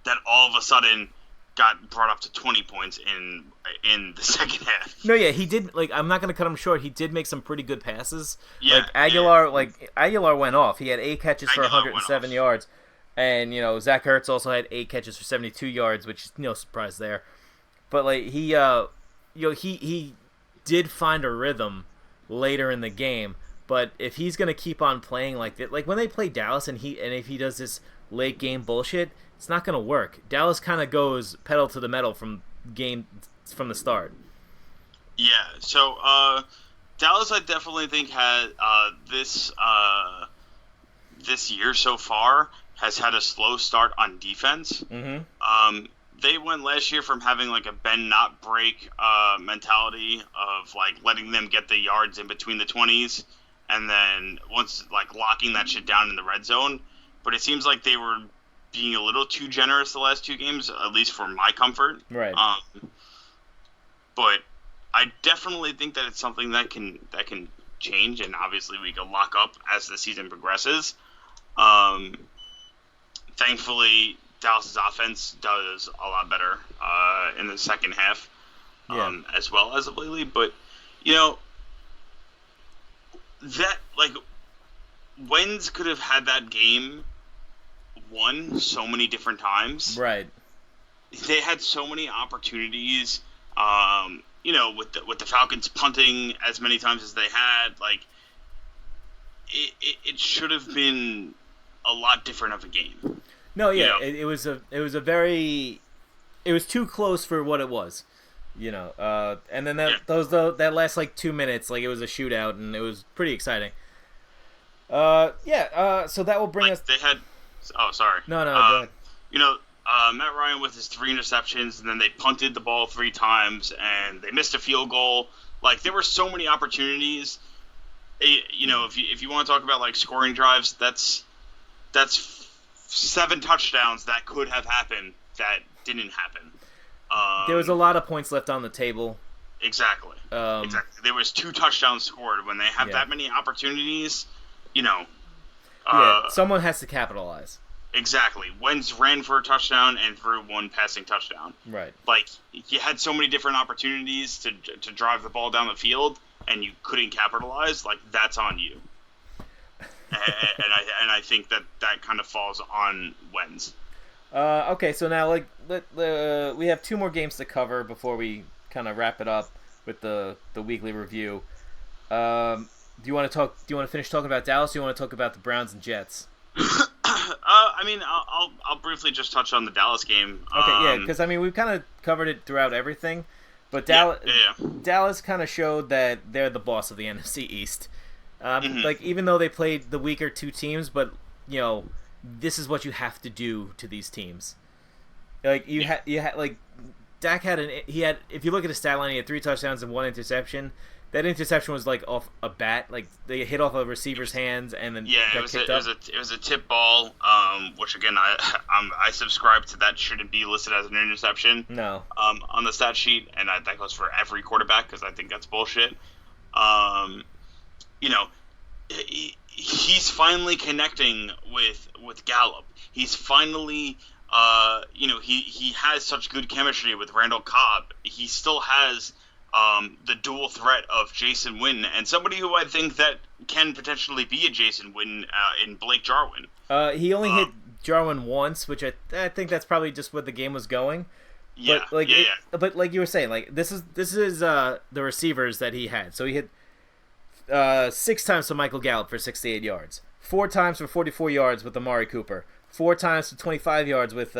That all of a sudden got brought up to 20 points in the second half. No, yeah, he did. Like, I'm not gonna cut him short. He did make some pretty good passes. Yeah, like Aguilar went off. He had 8 catches for 107 yards, and Zach Ertz also had 8 catches for 72 yards, which is no surprise there. But like he did find a rhythm later in the game. But if he's gonna keep on playing like that, like when they play Dallas, and if he does this late game bullshit, it's not gonna work. Dallas kind of goes pedal to the metal from the start. Yeah. So Dallas, I definitely think had this year so far has had a slow start on defense. Mm-hmm. They went last year from having like a bend not break mentality of like letting them get the yards in between the 20s, and then once like locking that shit down in the red zone. But it seems like they were being a little too generous the last 2 games, at least for my comfort. Right. But I definitely think that it's something that can change, and obviously we can lock up as the season progresses. Thankfully, Dallas's offense does a lot better in the second half, as well as of lately. But that like Wentz could have had that game won so many different times. Right. They had so many opportunities. With the Falcons punting as many times as they had, like it should have been a lot different of a game. No, yeah, it was too close for what it was, and then that last like 2 minutes, like it was a shootout, and it was pretty exciting. So that will bring us. They had. Oh, sorry. No, go ahead. Matt Ryan with his 3 interceptions, and then they punted the ball 3 times, and they missed a field goal. Like, there were so many opportunities. If you want to talk about like scoring drives, that's 7 touchdowns that could have happened that didn't happen. There was a lot of points left on the table. Exactly. Exactly. There was 2 touchdowns scored. When they have that many opportunities, someone has to capitalize. Exactly. Wentz ran for a touchdown and threw 1 passing touchdown. Right. Like, you had so many different opportunities to drive the ball down the field, and you couldn't capitalize. Like, that's on you. and I think that kind of falls on Wentz. Okay, so now we have 2 more games to cover before we kind of wrap it up with the weekly review. Do you want to finish talking about Dallas? Or do you want to talk about the Browns and Jets? I'll briefly just touch on the Dallas game. Okay, because we've kind of covered it throughout everything, but Dallas kind of showed that they're the boss of the NFC East. Like, even though they played the weaker 2 teams, but this is what you have to do to these teams. Like you had like Dak if you look at his stat line, he had 3 touchdowns and 1 interception. That interception was like off a bat, like they hit off a receiver's hands and then got kicked up. It was a tip ball, which again I subscribe to that shouldn't be listed as an interception. No. On the stat sheet, and that goes for every quarterback because I think that's bullshit. You know, he's finally connecting with Gallup. He's finally. He has such good chemistry with Randall Cobb. He still has the dual threat of Jason Witten and somebody who I think that can potentially be a Jason Witten in Blake Jarwin. He only hit Jarwin once, which I think that's probably just what the game was going. Yeah, But like you were saying, like this is the receivers that he had. So he hit 6 times to Michael Gallup for 68 yards, 4 times for 44 yards with Amari Cooper, 4 times for 25 yards with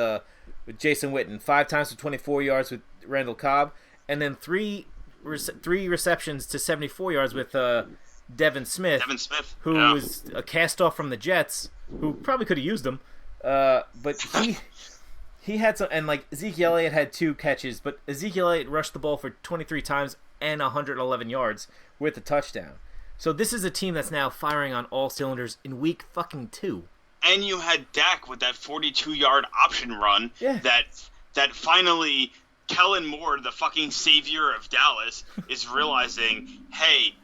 Jason Witten, 5 times for 24 yards with Randall Cobb, and then 3 receptions to 74 yards with Devin Smith, who was a cast-off from the Jets, who probably could have used him, but he had some, and like Ezekiel Elliott had 2 catches, but Ezekiel Elliott rushed the ball for 23 times and 111 yards with a touchdown. So this is a team that's now firing on all cylinders in week fucking 2. And you had Dak with that 42-yard option run that finally Kellen Moore, the fucking savior of Dallas, is realizing, hey,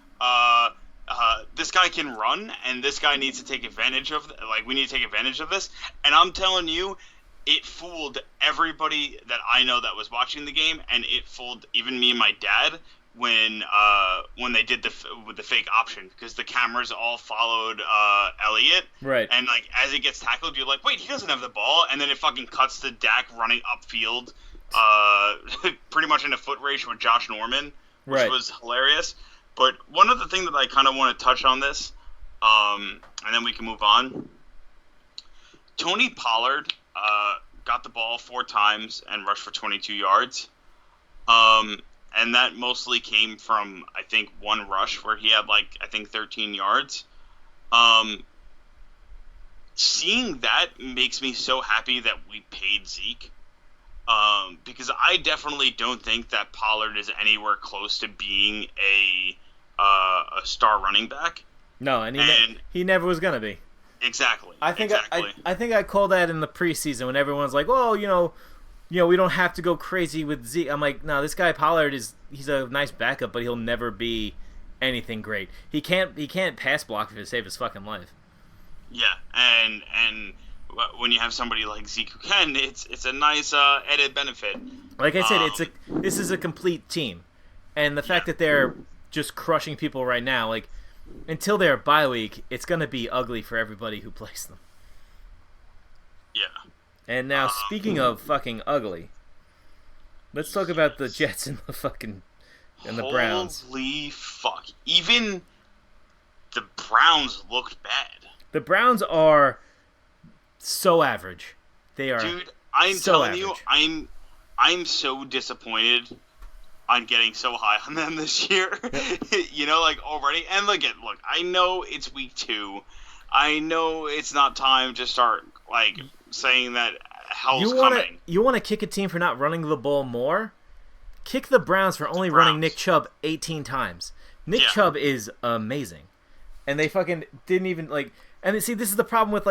this guy can run, and this guy needs to take advantage of. We need to take advantage of this. And I'm telling you, it fooled everybody that I know that was watching the game, and it fooled even me and my dad when they did the fake option, because the cameras all followed Elliott. Right. And like as he gets tackled, you're like, wait, he doesn't have the ball, and then it fucking cuts to Dak running upfield. Pretty much in a foot race with Josh Norman, which was hilarious. But one other thing that I kind of want to touch on this, and then we can move on. Tony Pollard got the ball 4 times and rushed for 22 yards. And that mostly came from, I think, 1 rush where he had, 13 yards. Seeing that makes me so happy that we paid Zeke. Because I definitely don't think that Pollard is anywhere close to being a star running back. No, and he never was gonna be. Exactly. I think I called that in the preseason when everyone's like, "Oh, you know, we don't have to go crazy with Zeke." I'm like, "No, this guy Pollard he's a nice backup, but he'll never be anything great. He can't pass block to save his fucking life." Yeah, and when you have somebody like Zeke who can, it's a nice added benefit. Like I said, this is a complete team, and the fact that they're just crushing people right now, like until their bye week, it's gonna be ugly for everybody who plays them. Yeah. And now, speaking of fucking ugly, let's talk about the Jets and the Browns. Holy fuck! Even the Browns looked bad. The Browns are so average. They are. Dude, I'm so telling average. you, I'm so disappointed on getting so high on them this year. Already. And look, I know it's week 2. I know it's not time to start saying that hell's coming. You want to kick a team for not running the ball more? Kick the Browns for only running Nick Chubb 18 times. Nick Chubb is amazing, and they fucking didn't even And see, this is the problem with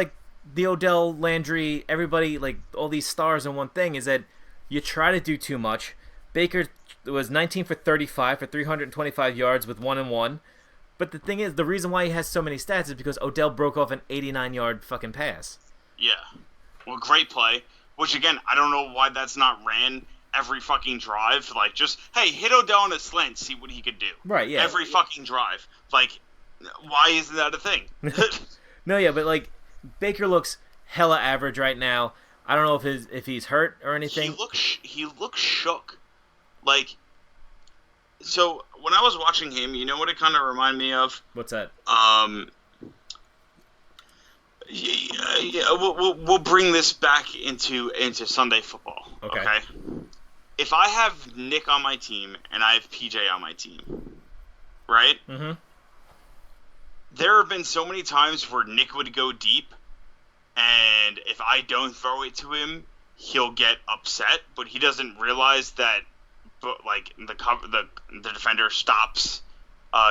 the Odell, Landry, everybody, all these stars in one thing, is that you try to do too much. Baker was 19 for 35 for 325 yards with 1-1. But the thing is, the reason why he has so many stats is because Odell broke off an 89-yard fucking pass. Yeah. Well, great play. Which, again, I don't know why that's not ran every fucking drive. Hey, hit Odell on a slant, see what he could do. Right, yeah. Every fucking drive. Why isn't that a thing? No, yeah, but, Baker looks hella average right now. I don't know if he's hurt or anything. He looks shook. So when I was watching him, you know what it kind of reminded me of? What's that? We'll bring this back into Sunday football. Okay. If I have Nick on my team and I have PJ on my team, right? Mm-hmm. There have been so many times where Nick would go deep, and if I don't throw it to him, he'll get upset. But he doesn't realize that, the defender stops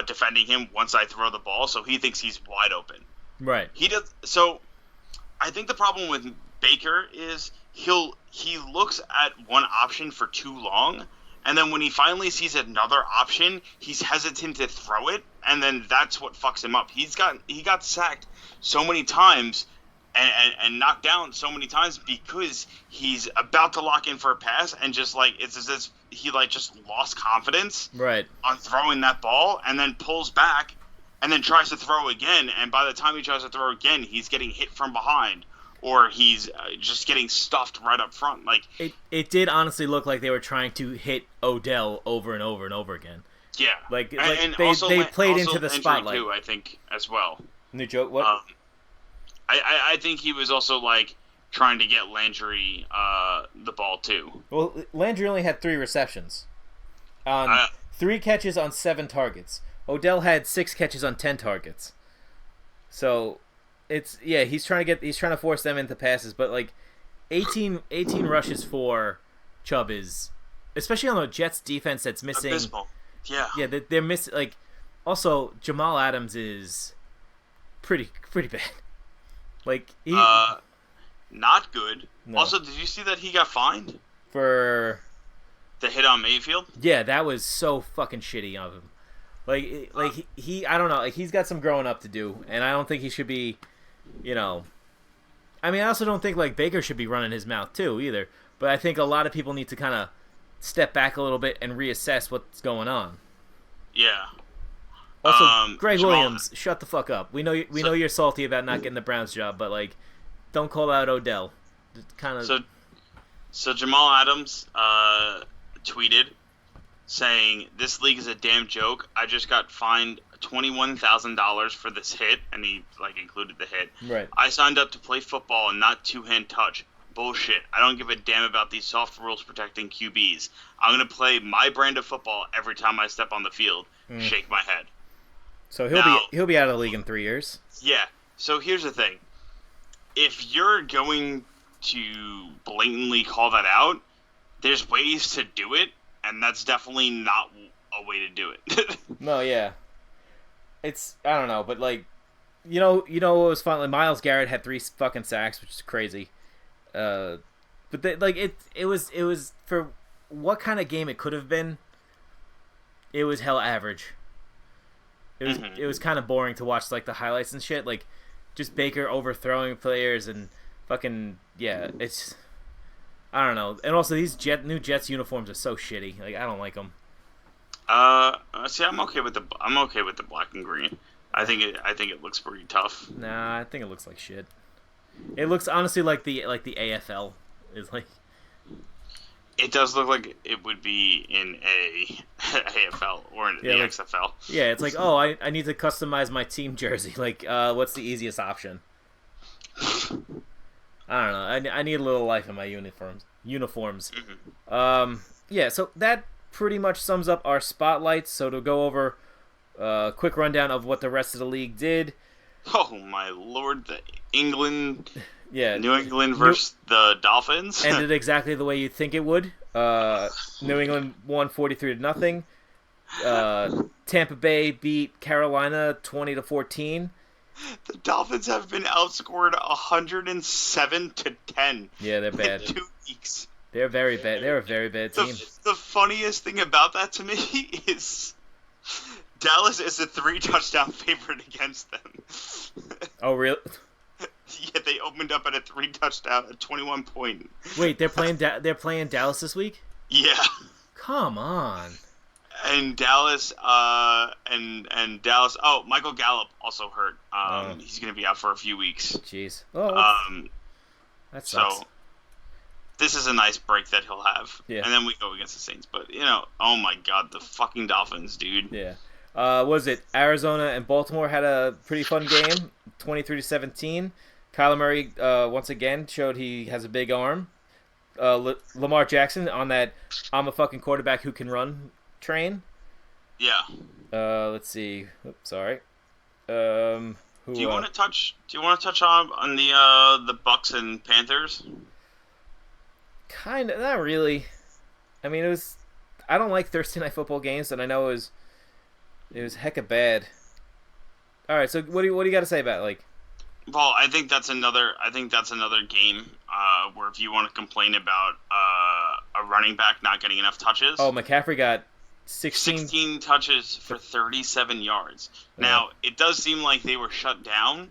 defending him once I throw the ball, so he thinks he's wide open. Right. He does. So I think the problem with Baker is he looks at one option for too long, and then when he finally sees another option, he's hesitant to throw it, and then that's what fucks him up. He got sacked so many times and knocked down so many times because he's about to lock in for a pass, and just like it's as if he like just lost confidence on throwing that ball, and then pulls back and then tries to throw again, and by the time he tries to throw again, he's getting hit from behind, or he's just getting stuffed right up front. Like it did honestly look like they were trying to hit Odell over and over and over again. Yeah, and they played into the spotlight too, I think, as well. New joke. What? I think he was also like trying to get Landry the ball too. Well, Landry only had 3 receptions on 3 catches on 7 targets. Odell had 6 catches on 10 targets. So he's trying to force them into passes, but like 18 rushes for Chubb is, especially on the Jets defense that's missing. Abysmal. Yeah. Yeah, they're missing. Like, also Jamal Adams is pretty bad. Like he not good. No. Also, did you see that he got fined for the hit on Mayfield? Yeah, that was so fucking shitty of him. Like he I don't know. Like, he's got some growing up to do, and I don't think he should be, I mean, I also don't think like Baker should be running his mouth too either. But I think a lot of people need to kind of step back a little bit and reassess what's going on. Yeah. Also, Greg Williams, shut the fuck up. We know you're salty about not getting the Browns job, but like, don't call out Odell. Kind of. So Jamal Adams tweeted saying, "This league is a damn joke. I just got fined $21,000 for this hit," and he like included the hit. Right. "I signed up to play football and not two-hand touch. Bullshit. I don't give a damn about these soft rules protecting QBs. I'm gonna play my brand of football every time I step on the field." Shake my head. So he'll be out of the league in 3 years. Yeah. So here's the thing: if you're going to blatantly call that out, there's ways to do it, and that's definitely not a way to do it. No, yeah. It's, I don't know, but like, you know what was fun? Like, Myles Garrett had 3 fucking sacks, which is crazy. But it was for what kind of game it could have been. It was hell average. It was kind of boring to watch, like, the highlights and shit. Like, just Baker overthrowing players and fucking, yeah, it's, I don't know. And also, these new Jets uniforms are so shitty. Like, I don't like them. See, I'm okay with the black and green. I think it looks pretty tough. Nah, I think it looks like shit. It looks honestly like the AFL is like. It does look like it would be in a AFL or in the XFL. Yeah, it's like, oh, I need to customize my team jersey. Like, what's the easiest option? I don't know. I need a little life in my uniforms. Mm-hmm. Yeah, so that pretty much sums up our spotlights. So to go over a quick rundown of what the rest of the league did. Oh my lord, the England... Yeah, New England versus the Dolphins ended exactly the way you'd think it would. New England won 43-0. Tampa Bay beat Carolina 20-14. The Dolphins have been outscored 107-10. Yeah, they're bad. In 2 weeks. They're very bad. They're a very bad team. The funniest thing about that to me is Dallas is a 3-touchdown favorite against them. Oh, really? Yeah, they opened up at a 3-touchdown, a 21-point. Wait, they're playing Dallas this week? Yeah. Come on. And Dallas, and Dallas. Oh, Michael Gallup also hurt. He's gonna be out for a few weeks. Jeez. Oh. That sucks. So this is a nice break that he'll have. Yeah. And then we go against the Saints. But oh my God, the fucking Dolphins, dude. Yeah. Was it Arizona and Baltimore had a pretty fun game, 23-17. Kyler Murray once again showed he has a big arm. Lamar Jackson on that "I'm a fucking quarterback who can run" train. Yeah. Let's see. Oops, sorry. Do you want to touch on the Bucks and Panthers? Kind of, not really. I mean, it was. I don't like Thursday night football games, and I know it was. It was hecka bad. All right, so what do you got to say about it? Like? Well, I think that's another game where if you want to complain about a running back not getting enough touches. Oh, McCaffrey got 16 touches for 37 yards. Now, it does seem like they were shut down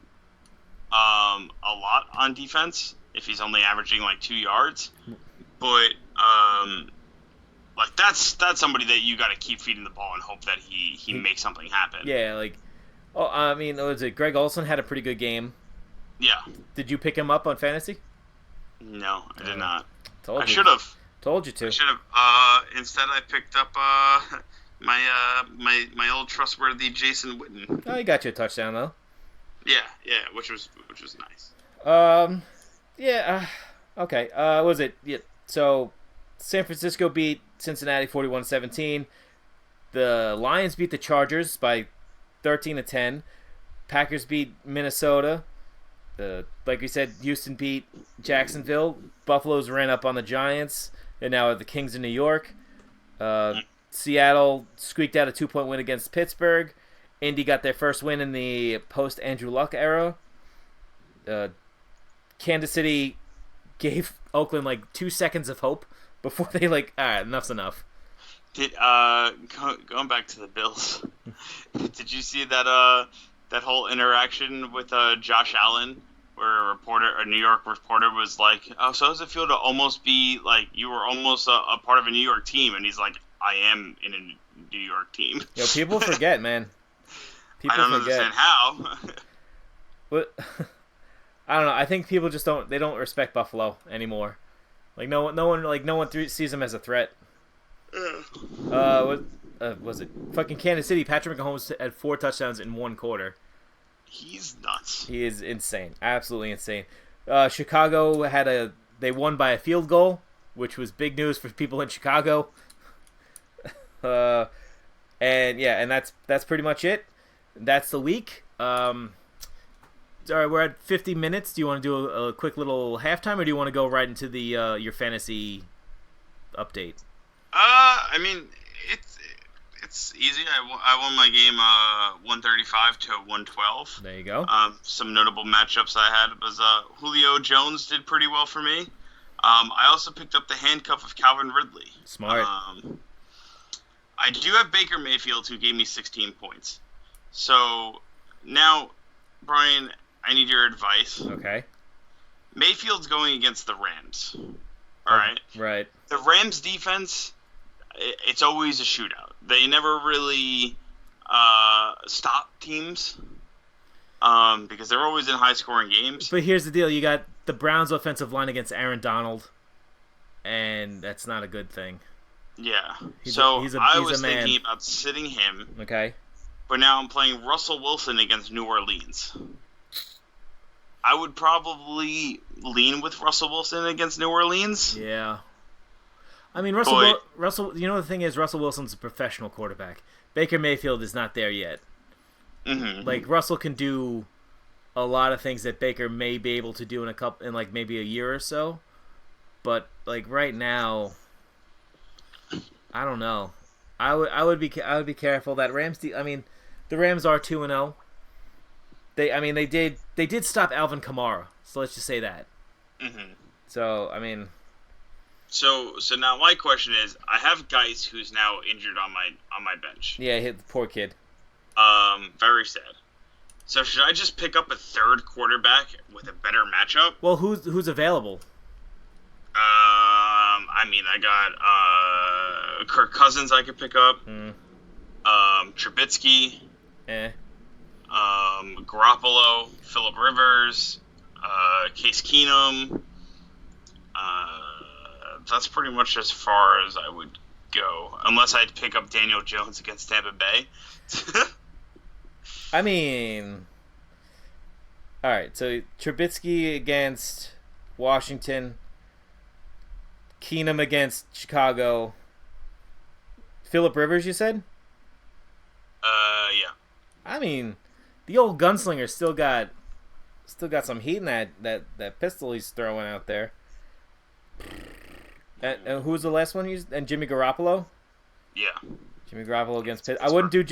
a lot on defense if he's only averaging like 2 yards. But like that's somebody that you got to keep feeding the ball and hope that he makes something happen. Yeah, like was it Greg Olsen had a pretty good game? Yeah. Did you pick him up on fantasy? No, I did not. I should have. Told you to. I should have. Instead, I picked up my old trustworthy Jason Witten. Oh, he got you a touchdown though. Yeah, which was nice. Okay. What was it? Yeah. So, San Francisco beat Cincinnati 41-17. The Lions beat the Chargers by 13-10. Packers beat Minnesota. Like we said, Houston beat Jacksonville. Buffalo's ran up on the Giants, and now the Kings of New York. Seattle squeaked out a 2-point win against Pittsburgh. Indy got their first win in the post-Andrew Luck era. Kansas City gave Oakland like 2 seconds of hope before they all right, enough's enough. Going back to the Bills, did you see that whole interaction with Josh Allen, where a New York reporter was like, "Oh, so how does it feel to almost be like you were almost a part of a New York team?" And he's like, "I am in a New York team." Yo, people forget, man. I don't understand how. But I don't know. I think people just don't respect Buffalo anymore. Like no one sees them as a threat. What was it? Fucking Kansas City. Patrick Mahomes had 4 touchdowns in 1 quarter. He's nuts. He is insane. Absolutely insane. Chicago they won by a field goal, which was big news for people in Chicago. And that's pretty much it. That's the week. All right, we're at 50 minutes. Do you want to do a quick little halftime, or do you want to go right into the your fantasy update? I mean, it's easy. I won my game 135 to 112. There you go. Some notable matchups I had was Julio Jones did pretty well for me. I also picked up the handcuff of Calvin Ridley. Smart. I do have Baker Mayfield, who gave me 16 points. So now, Brian, I need your advice. Okay. Mayfield's going against the Rams. All right. Right. The Rams defense, it's always a shootout. They never really stop teams because they're always in high-scoring games. But here's the deal. You got the Browns' offensive line against Aaron Donald, and that's not a good thing. Yeah. I was thinking about sitting him. Okay. But now I'm playing Russell Wilson against New Orleans. I would probably lean with Russell Wilson against New Orleans. Yeah. I mean, Russell. You know, the thing is, Russell Wilson's a professional quarterback. Baker Mayfield is not there yet. Mm-hmm. Like, Russell can do a lot of things that Baker may be able to do in like maybe a year or so. But like right now, I don't know. I would be careful. That Rams. The Rams are 2-0. They did stop Alvin Kamara. So let's just say that. Mm-hmm. So I mean. So now my question is, I have Geis who's now injured on my bench. Yeah, hit the poor kid. Very sad. So should I just pick up a third quarterback with a better matchup? Well, who's available? I got Kirk Cousins I could pick up. Trubisky. Garoppolo, Phillip Rivers, Case Keenum. That's pretty much as far as I would go, unless I'd pick up Daniel Jones against Tampa Bay. I mean, all right. So Trubisky against Washington, Keenum against Chicago. Phillip Rivers, you said? Yeah. I mean, the old gunslinger still got some heat in that pistol he's throwing out there. And who was the last one? And Jimmy Garoppolo? Yeah. Jimmy Garoppolo against Pitt. I wouldn't do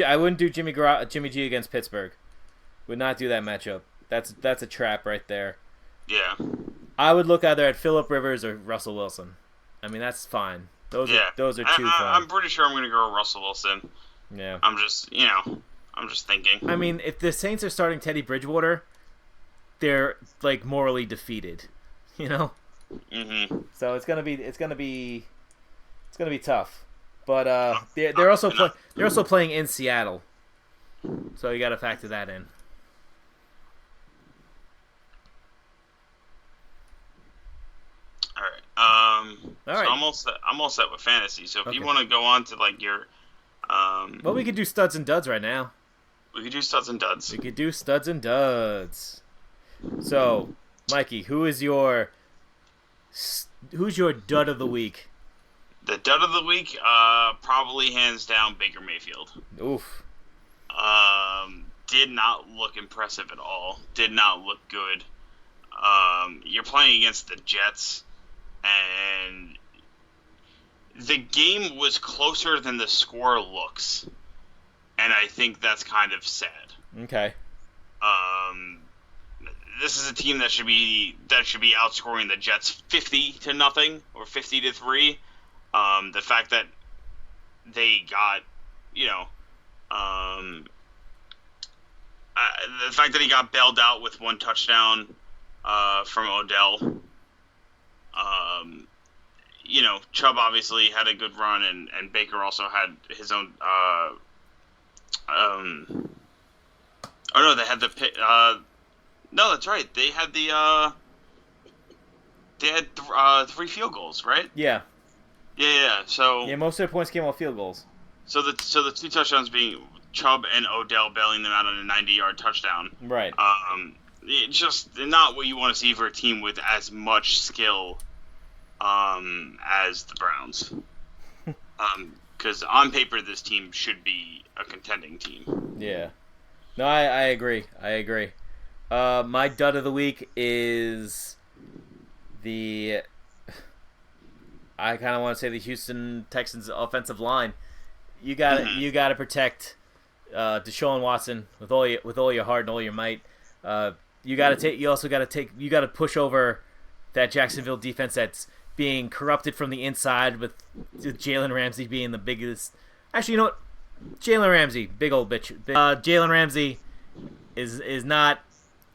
Jimmy G against Pittsburgh. Would not do that matchup. That's a trap right there. Yeah. I would look either at Phillip Rivers or Russell Wilson. I mean, that's fine. Those are two fine. I'm pretty sure I'm going to go Russell Wilson. Yeah. I'm just thinking. I mean, if the Saints are starting Teddy Bridgewater, they're like morally defeated, you know. Mm-hmm. So it's gonna be tough. But they're also playing in Seattle, so you got to factor that in. All right. All right. So I'm all set with fantasy. So if Okay. you want to go on to like your, Well, we could do studs and duds right now. we could do studs and duds. We could do studs and duds. So, Mikey, who's your dud of the week? The dud of the week, probably hands down Baker Mayfield. Oof. Did not look impressive at all. Did not look good. You're playing against the Jets, and the game was closer than the score looks, and I think that's kind of sad. Okay. This is a team that should be outscoring the Jets 50-0 or 50-3. The fact that they got, the fact that he got bailed out with one touchdown from Odell. Chubb obviously had a good run, and Baker also had his own. They had the. No, that's right. They had the. They had 3 field goals, right? Yeah. Yeah. So. Yeah, most of their points came off field goals. So the 2 touchdowns being Chubb and Odell bailing them out on a 90-yard touchdown. Right. It's just not what you want to see for a team with as much skill as the Browns. Because on paper, this team should be a contending team. Yeah. No, I agree. My dud of the week is I kind of want to say the Houston Texans offensive line. You got to protect Deshaun Watson with all your heart and all your might. You got to push over that Jacksonville defense that's being corrupted from the inside with Jalen Ramsey being the biggest. Actually, you know what? Jalen Ramsey, big old bitch. Jalen Ramsey is not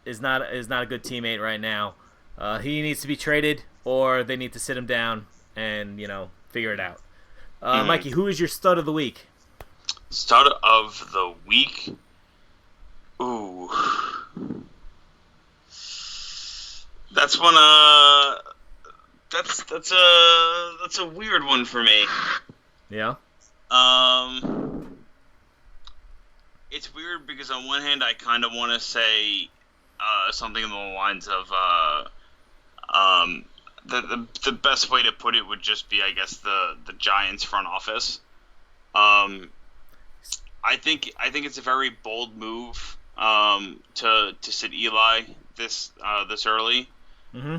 a good teammate right now. He needs to be traded, or they need to sit him down and figure it out. Mikey, who is your stud of the week? Stud of the week. Ooh, that's one. That's a weird one for me. Yeah. It's weird because on one hand I kind of want to say something along the lines of the best way to put it would just be, I guess, the Giants front office. I think it's a very bold move to sit Eli this early. Mm-hmm.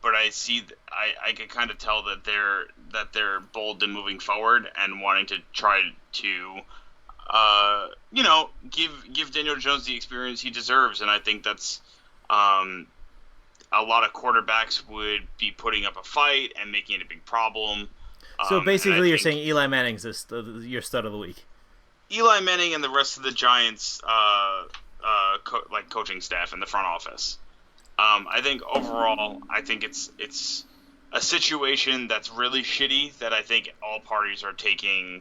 But I can kind of tell that they're bold in moving forward and wanting to try to give Daniel Jones the experience he deserves, and I think that's a lot of quarterbacks would be putting up a fight and making it a big problem. So basically, you're saying Eli Manning's your stud of the week. Eli Manning and the rest of the Giants coaching staff in the front office. I think overall, it's a situation that's really shitty that I think all parties are taking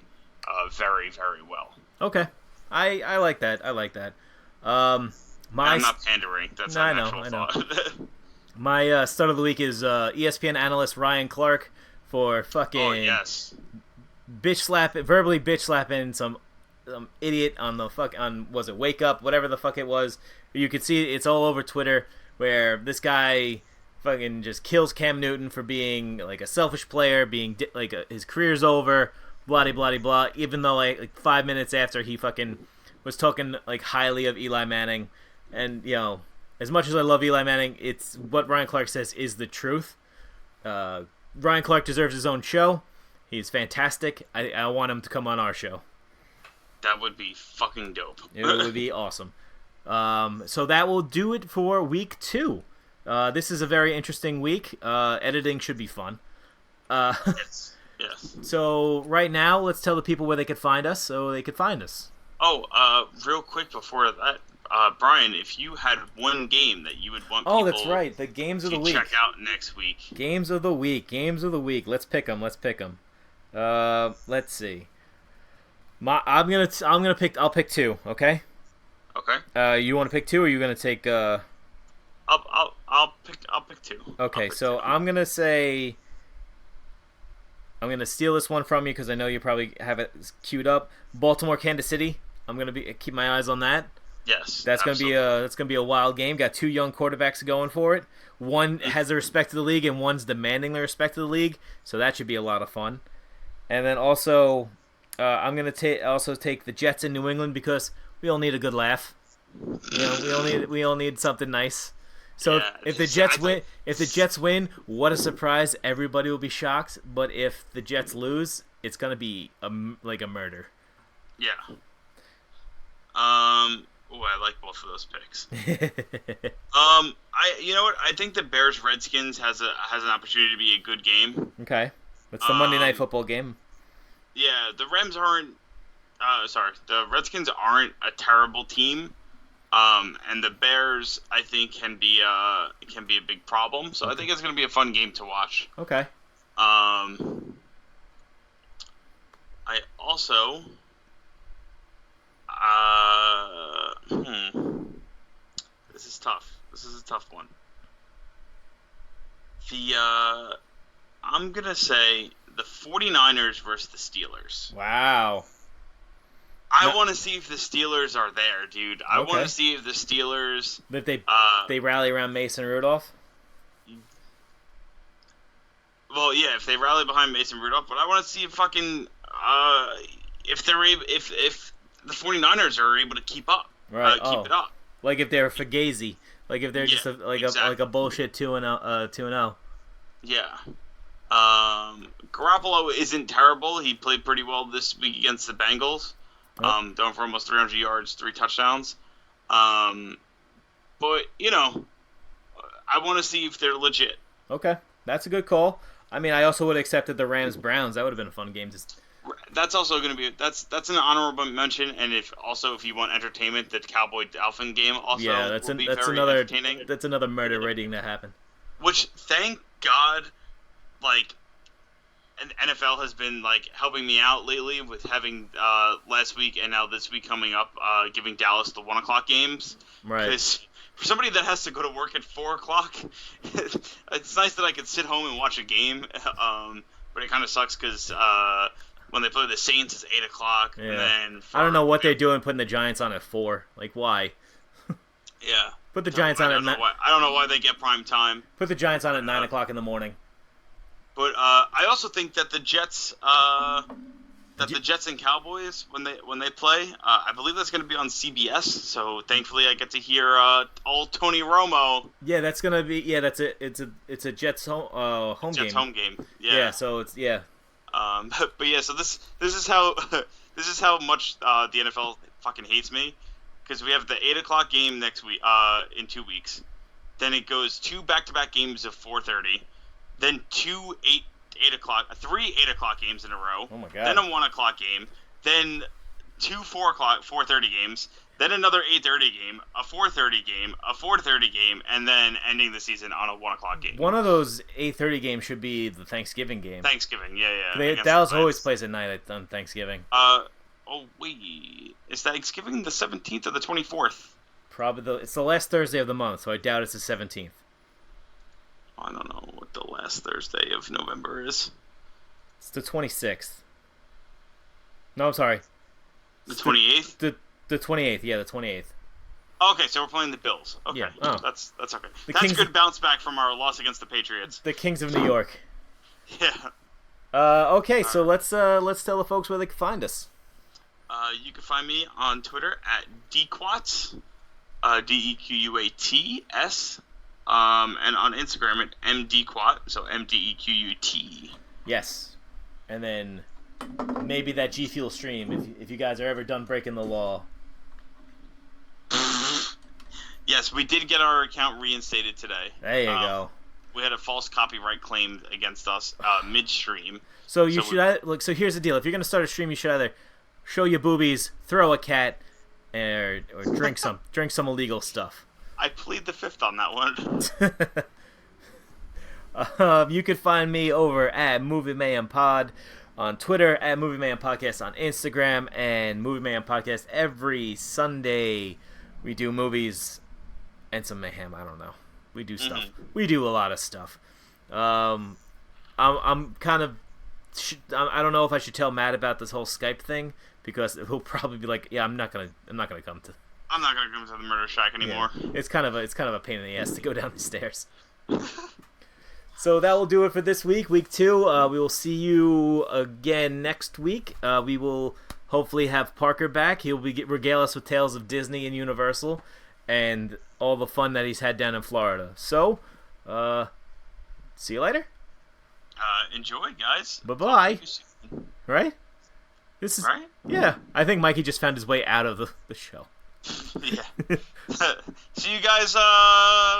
very, very well. Okay, I like that. I'm not pandering. That's an actual thought. My stud of the week is ESPN analyst Ryan Clark for fucking verbally bitch slapping some idiot on was it Wake Up, whatever the fuck it was. You could see it's all over Twitter, where this guy fucking just kills Cam Newton for being like a selfish player, being his career's over, blah blah blah. Even though like 5 minutes after he fucking was talking like highly of Eli Manning, and as much as I love Eli Manning, it's what Ryan Clark says is the truth. Ryan Clark deserves his own show. He's fantastic. I want him to come on our show. That would be fucking dope. It would be awesome. So that will do it for week 2. This is a very interesting week. Editing should be fun. Yes. So right now, let's tell the people where they could find us, so they could find us. Oh, real quick before that, Brian, if you had one game that you would want people that's right. The games of the week. check out next week. Games of the week. Let's pick them. Let's see. I'll pick 2. Okay. Okay. You want to pick 2, or are you gonna take? I'll pick 2. Okay, so I'm gonna say. I'm gonna steal this one from you because I know you probably have it queued up. Baltimore, Kansas City. I'm gonna keep my eyes on that. Yes. That's gonna be a wild game. Got 2 young quarterbacks going for it. One has the respect of the league, and one's demanding the respect of the league. So that should be a lot of fun. And then also, I'm gonna take the Jets in New England because we all need a good laugh. We all need something nice. So if the Jets win, what a surprise! Everybody will be shocked. But if the Jets lose, it's gonna be like a murder. Yeah. I like both of those picks. You know what? I think the Bears Redskins has an opportunity to be a good game. Okay, it's the Monday Night Football game. Yeah, the Rams aren't. The Redskins aren't a terrible team. And the Bears, I think, can be a big problem. So I think it's going to be a fun game to watch. Okay. I also, this is tough. This is a tough one. I'm gonna say the 49ers versus the Steelers. Wow. I want to see if the Steelers are there, dude. I want to see if the Steelers... That they rally around Mason Rudolph? Well, yeah, if they rally behind Mason Rudolph, but I want to see if fucking... if the 49ers are able to keep up. Right. Keep it up. Like if they're Fugazi. Like if they're just a bullshit 2-0. Yeah. Garoppolo isn't terrible. He played pretty well this week against the Bengals. Throwing for almost 300 yards, 3 touchdowns. But, I want to see if they're legit. Okay, that's a good call. I mean, I also would have accepted the Rams-Browns. That would have been a fun game. That's also going to be that's an honorable mention. And if you want entertainment, the Cowboy-Dolphin game also will be very entertaining. That's another murder waiting to happen. Which, thank God, and NFL has been helping me out lately with having last week and now this week coming up, giving Dallas the 1:00 games. Right. Because for somebody that has to go to work at 4:00, it's nice that I could sit home and watch a game. But it kind of sucks because when they play the Saints, it's 8:00. Yeah. And then I don't know what they're doing putting the Giants on at 4. Like, why? Yeah. Put the Giants on at 9. I don't know why they get prime time. Put the Giants on at 9:00 in the morning. But I also think that the Jets, the Jets and Cowboys when they play, I believe that's going to be on CBS. So thankfully, I get to hear old Tony Romo. Yeah, that's gonna be. Yeah, that's it. It's a Jets home game. Jets home game. Yeah. Yeah. So it's yeah. But yeah, so this is how much the NFL fucking hates me, because we have the 8:00 game next week in 2 weeks, then it goes 2 back-to-back games of 4:30. Then 3 8:00 games in a row. Oh my god. Then a 1:00 game. Then 2 4:30 games. Then another 8:30 game, a 4:30 game, a 4:30 game, and then ending the season on a 1:00 game. One of those 8:30 games should be the Thanksgiving game. Thanksgiving, yeah. Dallas always plays at night on Thanksgiving. Wait, is Thanksgiving the 17th or the 24th? Probably it's the last Thursday of the month, so I doubt it's the 17th. I don't know what the last Thursday of November is. It's the 26th. No, I'm sorry. The 28th? The 28th, yeah, the 28th. Okay, so we're playing the Bills. Okay, yeah. That's okay. That's a good bounce back from our loss against the Patriots. The Kings of New York. Yeah. Okay, so let's tell the folks where they can find us. You can find me on Twitter at Dequats, DEQUATS. And on Instagram at MDQuat, so MDEQUT. Yes. And then maybe that G Fuel stream if you guys are ever done breaking the law. Yes, we did get our account reinstated today. There you go. We had a false copyright claim against us midstream. So you should look. So here's the deal: if you're gonna start a stream, you should either show your boobies, throw a cat, or drink some illegal stuff. I plead the fifth on that one. You can find me over at Movie Mayhem Pod on Twitter, at Movie Mayhem Podcast on Instagram, and Movie Mayhem Podcast every Sunday. We do movies and some mayhem. I don't know. We do stuff. We do a lot of stuff. I'm kind of. I don't know if I should tell Matt about this whole Skype thing because he'll probably be like, "Yeah, I'm not gonna come to." I'm not gonna come to the Murder Shack anymore. Yeah. It's kind of a pain in the ass to go down the stairs. So that will do it for this week, week 2. We will see you again next week. We will hopefully have Parker back. He'll regale us with tales of Disney and Universal and all the fun that he's had down in Florida. So, see you later. Enjoy, guys. Bye-bye. Right? This is right? Yeah. I think Mikey just found his way out of the show. Yeah. See you guys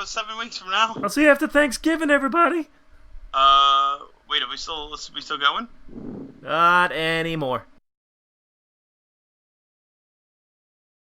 7 weeks from now. I'll see you after Thanksgiving, everybody. Wait, are we still going? Not anymore.